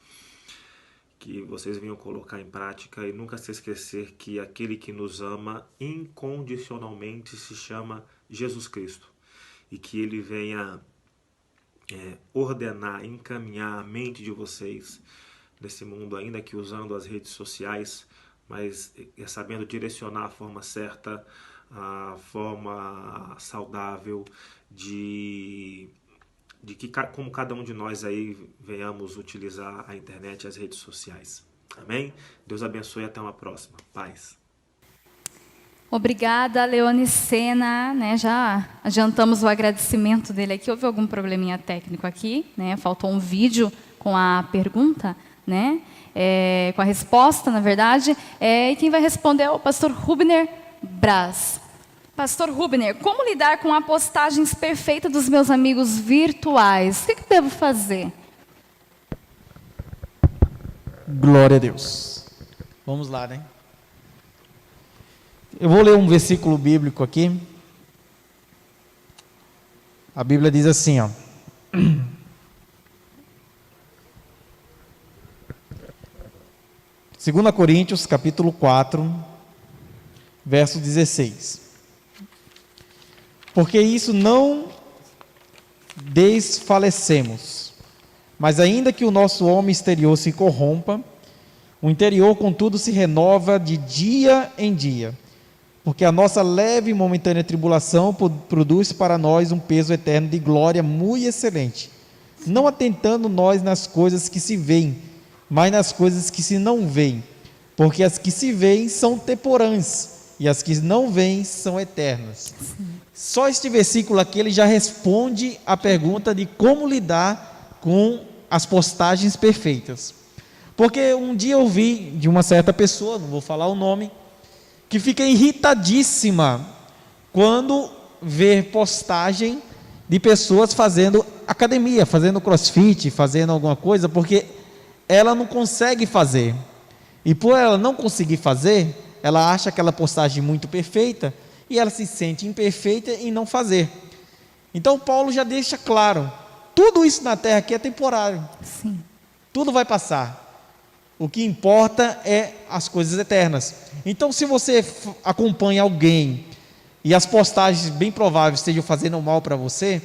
que vocês venham colocar em prática e nunca se esquecer que aquele que nos ama incondicionalmente se chama Jesus Cristo. E que ele venha ordenar, encaminhar a mente de vocês nesse mundo, ainda que usando as redes sociais, mas sabendo direcionar a forma certa, a forma saudável de que como cada um de nós aí venhamos utilizar a internet e as redes sociais. Amém? Deus abençoe e até uma próxima. Paz. Obrigada, Leone Sena, né? Já adiantamos o agradecimento dele aqui. Houve algum probleminha técnico aqui, né? Faltou um vídeo com a pergunta, né? Com a resposta, na verdade. E quem vai responder é o pastor Rubner Braz. Pastor Rubner, como lidar com a postagens perfeitas dos meus amigos virtuais? O que devo fazer? Glória a Deus. Vamos lá, né? Eu vou ler um versículo bíblico aqui. A Bíblia diz assim, ó. 2 Coríntios, capítulo 4, verso 16. Porque isso não desfalecemos, mas ainda que o nosso homem exterior se corrompa, o interior, contudo, se renova de dia em dia, porque a nossa leve e momentânea tribulação produz para nós um peso eterno de glória muito excelente, não atentando nós nas coisas que se veem, mas nas coisas que se não veem, porque as que se veem são temporãs, e as que não veem são eternas. Só este versículo aqui, ele já responde a pergunta de como lidar com as postagens perfeitas. Porque um dia eu vi de uma certa pessoa, não vou falar o nome, que fica irritadíssima quando vê postagem de pessoas fazendo academia, fazendo crossfit, fazendo alguma coisa, porque ela não consegue fazer. E por ela não conseguir fazer, ela acha aquela postagem muito perfeita e ela se sente imperfeita em não fazer. Então Paulo já deixa claro, tudo isso na terra aqui é temporário. Sim. Tudo vai passar. O que importa é as coisas eternas. Então, se você acompanha alguém e as postagens bem prováveis estejam fazendo mal para você,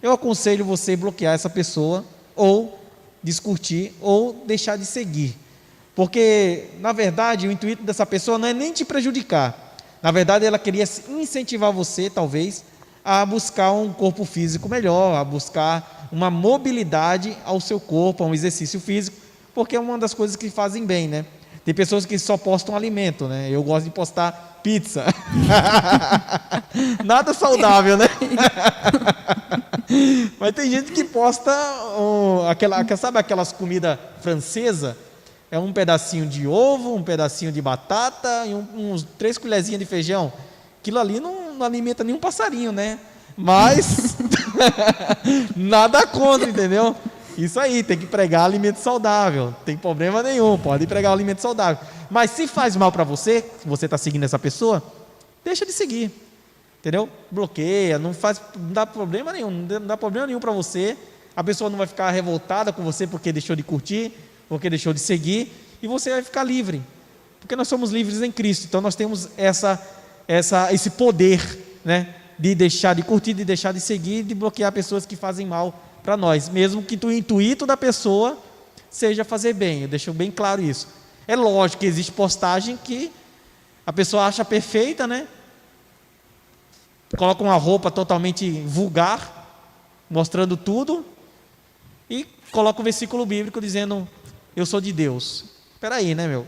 eu aconselho você bloquear essa pessoa, ou descurtir, ou deixar de seguir. Porque, na verdade, o intuito dessa pessoa não é nem te prejudicar. Na verdade, ela queria incentivar você, talvez, a buscar um corpo físico melhor, a buscar uma mobilidade ao seu corpo, a um exercício físico, porque é uma das coisas que fazem bem, né? Tem pessoas que só postam alimento, né? Eu gosto de postar pizza. Nada saudável, né? Mas tem gente que posta sabe aquelas comidas francesas? É um pedacinho de ovo, um pedacinho de batata e uns 3 colherzinhas de feijão. Aquilo ali não alimenta nenhum passarinho, né? Mas nada contra, entendeu? Isso aí, tem que pregar alimento saudável, não tem problema nenhum, pode pregar alimento saudável. Mas se faz mal para você, se você está seguindo essa pessoa, deixa de seguir, entendeu? Bloqueia, não dá problema nenhum, não dá problema nenhum para você. A pessoa não vai ficar revoltada com você porque deixou de curtir, porque deixou de seguir, e você vai ficar livre, porque nós somos livres em Cristo. Então nós temos esse poder, né, de deixar de curtir, de deixar de seguir, de bloquear pessoas que fazem mal para nós, mesmo que o intuito da pessoa seja fazer bem. Eu deixo bem claro isso. É lógico que existe postagem que a pessoa acha perfeita, né? Coloca uma roupa totalmente vulgar, mostrando tudo, e coloca um versículo bíblico dizendo: eu sou de Deus. Espera aí, né, meu?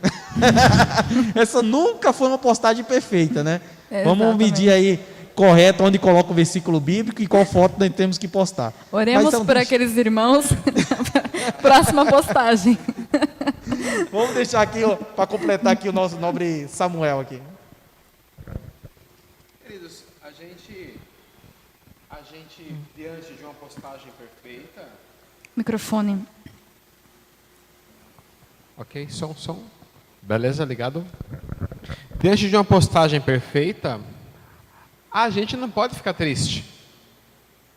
Essa nunca foi uma postagem perfeita, né? Vamos medir aí correto onde coloca o versículo bíblico e qual foto nós temos que postar. Oremos por aqueles irmãos. Próxima postagem. Vamos deixar aqui para completar aqui o nosso nobre Samuel aqui. Queridos, a gente diante de uma postagem perfeita. Microfone. Ok, som. Beleza, ligado? Diante de uma postagem perfeita, a gente não pode ficar triste.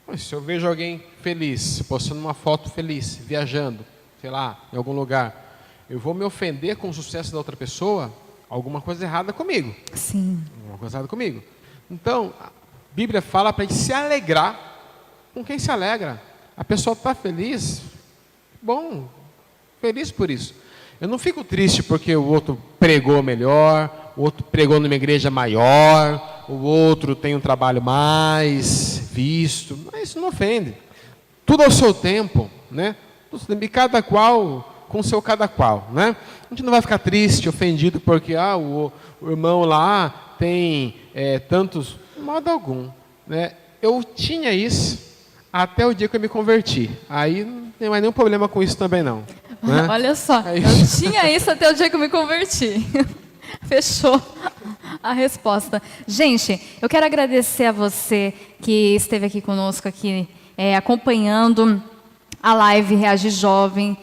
Mas se eu vejo alguém feliz, postando uma foto feliz, viajando, sei lá, em algum lugar, eu vou me ofender com o sucesso da outra pessoa? Alguma coisa errada comigo. Sim. Alguma coisa errada comigo. Então, a Bíblia fala para a gente se alegrar com quem se alegra. A pessoa está feliz, bom, feliz por isso. Eu não fico triste porque o outro pregou melhor, o outro pregou numa igreja maior, o outro tem um trabalho mais visto. Mas isso não ofende. Tudo ao seu tempo, né? E cada qual com o seu cada qual, né? A gente não vai ficar triste, ofendido porque o irmão lá tem tantos, de modo algum, né? Eu tinha isso até o dia que eu me converti. Aí não tem mais nenhum problema com isso também não. Né? Olha só, eu tinha isso até o dia que eu me converti. Fechou a resposta. Gente, eu quero agradecer a você que esteve aqui conosco, aqui, acompanhando a live Reage Jovem,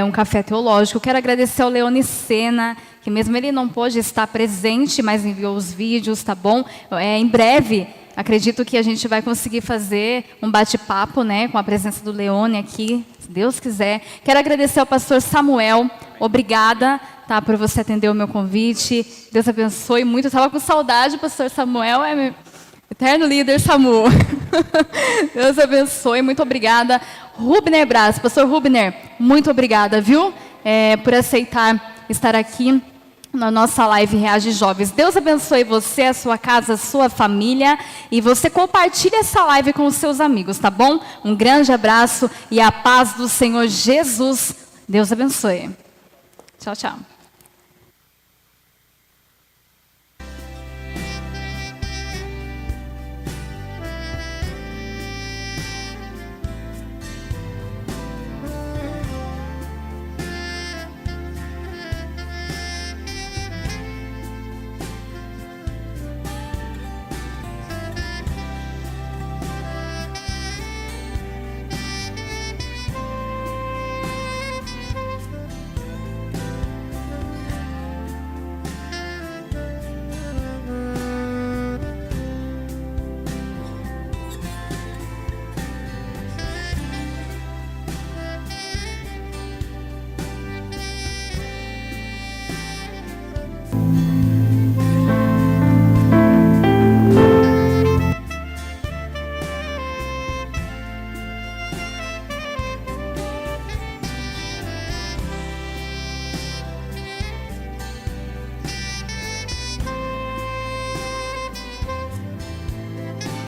um café teológico. Eu quero agradecer ao Leone Sena, que mesmo ele não pôde estar presente, mas enviou os vídeos, tá bom? Em breve, acredito que a gente vai conseguir fazer um bate-papo, né, com a presença do Leone aqui, se Deus quiser. Quero agradecer ao pastor Samuel, obrigada, tá, por você atender o meu convite. Deus abençoe muito. Eu estava com saudade, pastor Samuel, meu eterno líder Samu. Deus abençoe, muito obrigada. Rubner Braz, pastor Rubner, muito obrigada, viu, por aceitar estar aqui na nossa live Reage Jovens. Deus abençoe você, a sua casa, a sua família, e você compartilha essa live com os seus amigos, tá bom? Um grande abraço e a paz do Senhor Jesus. Deus abençoe. Tchau, tchau.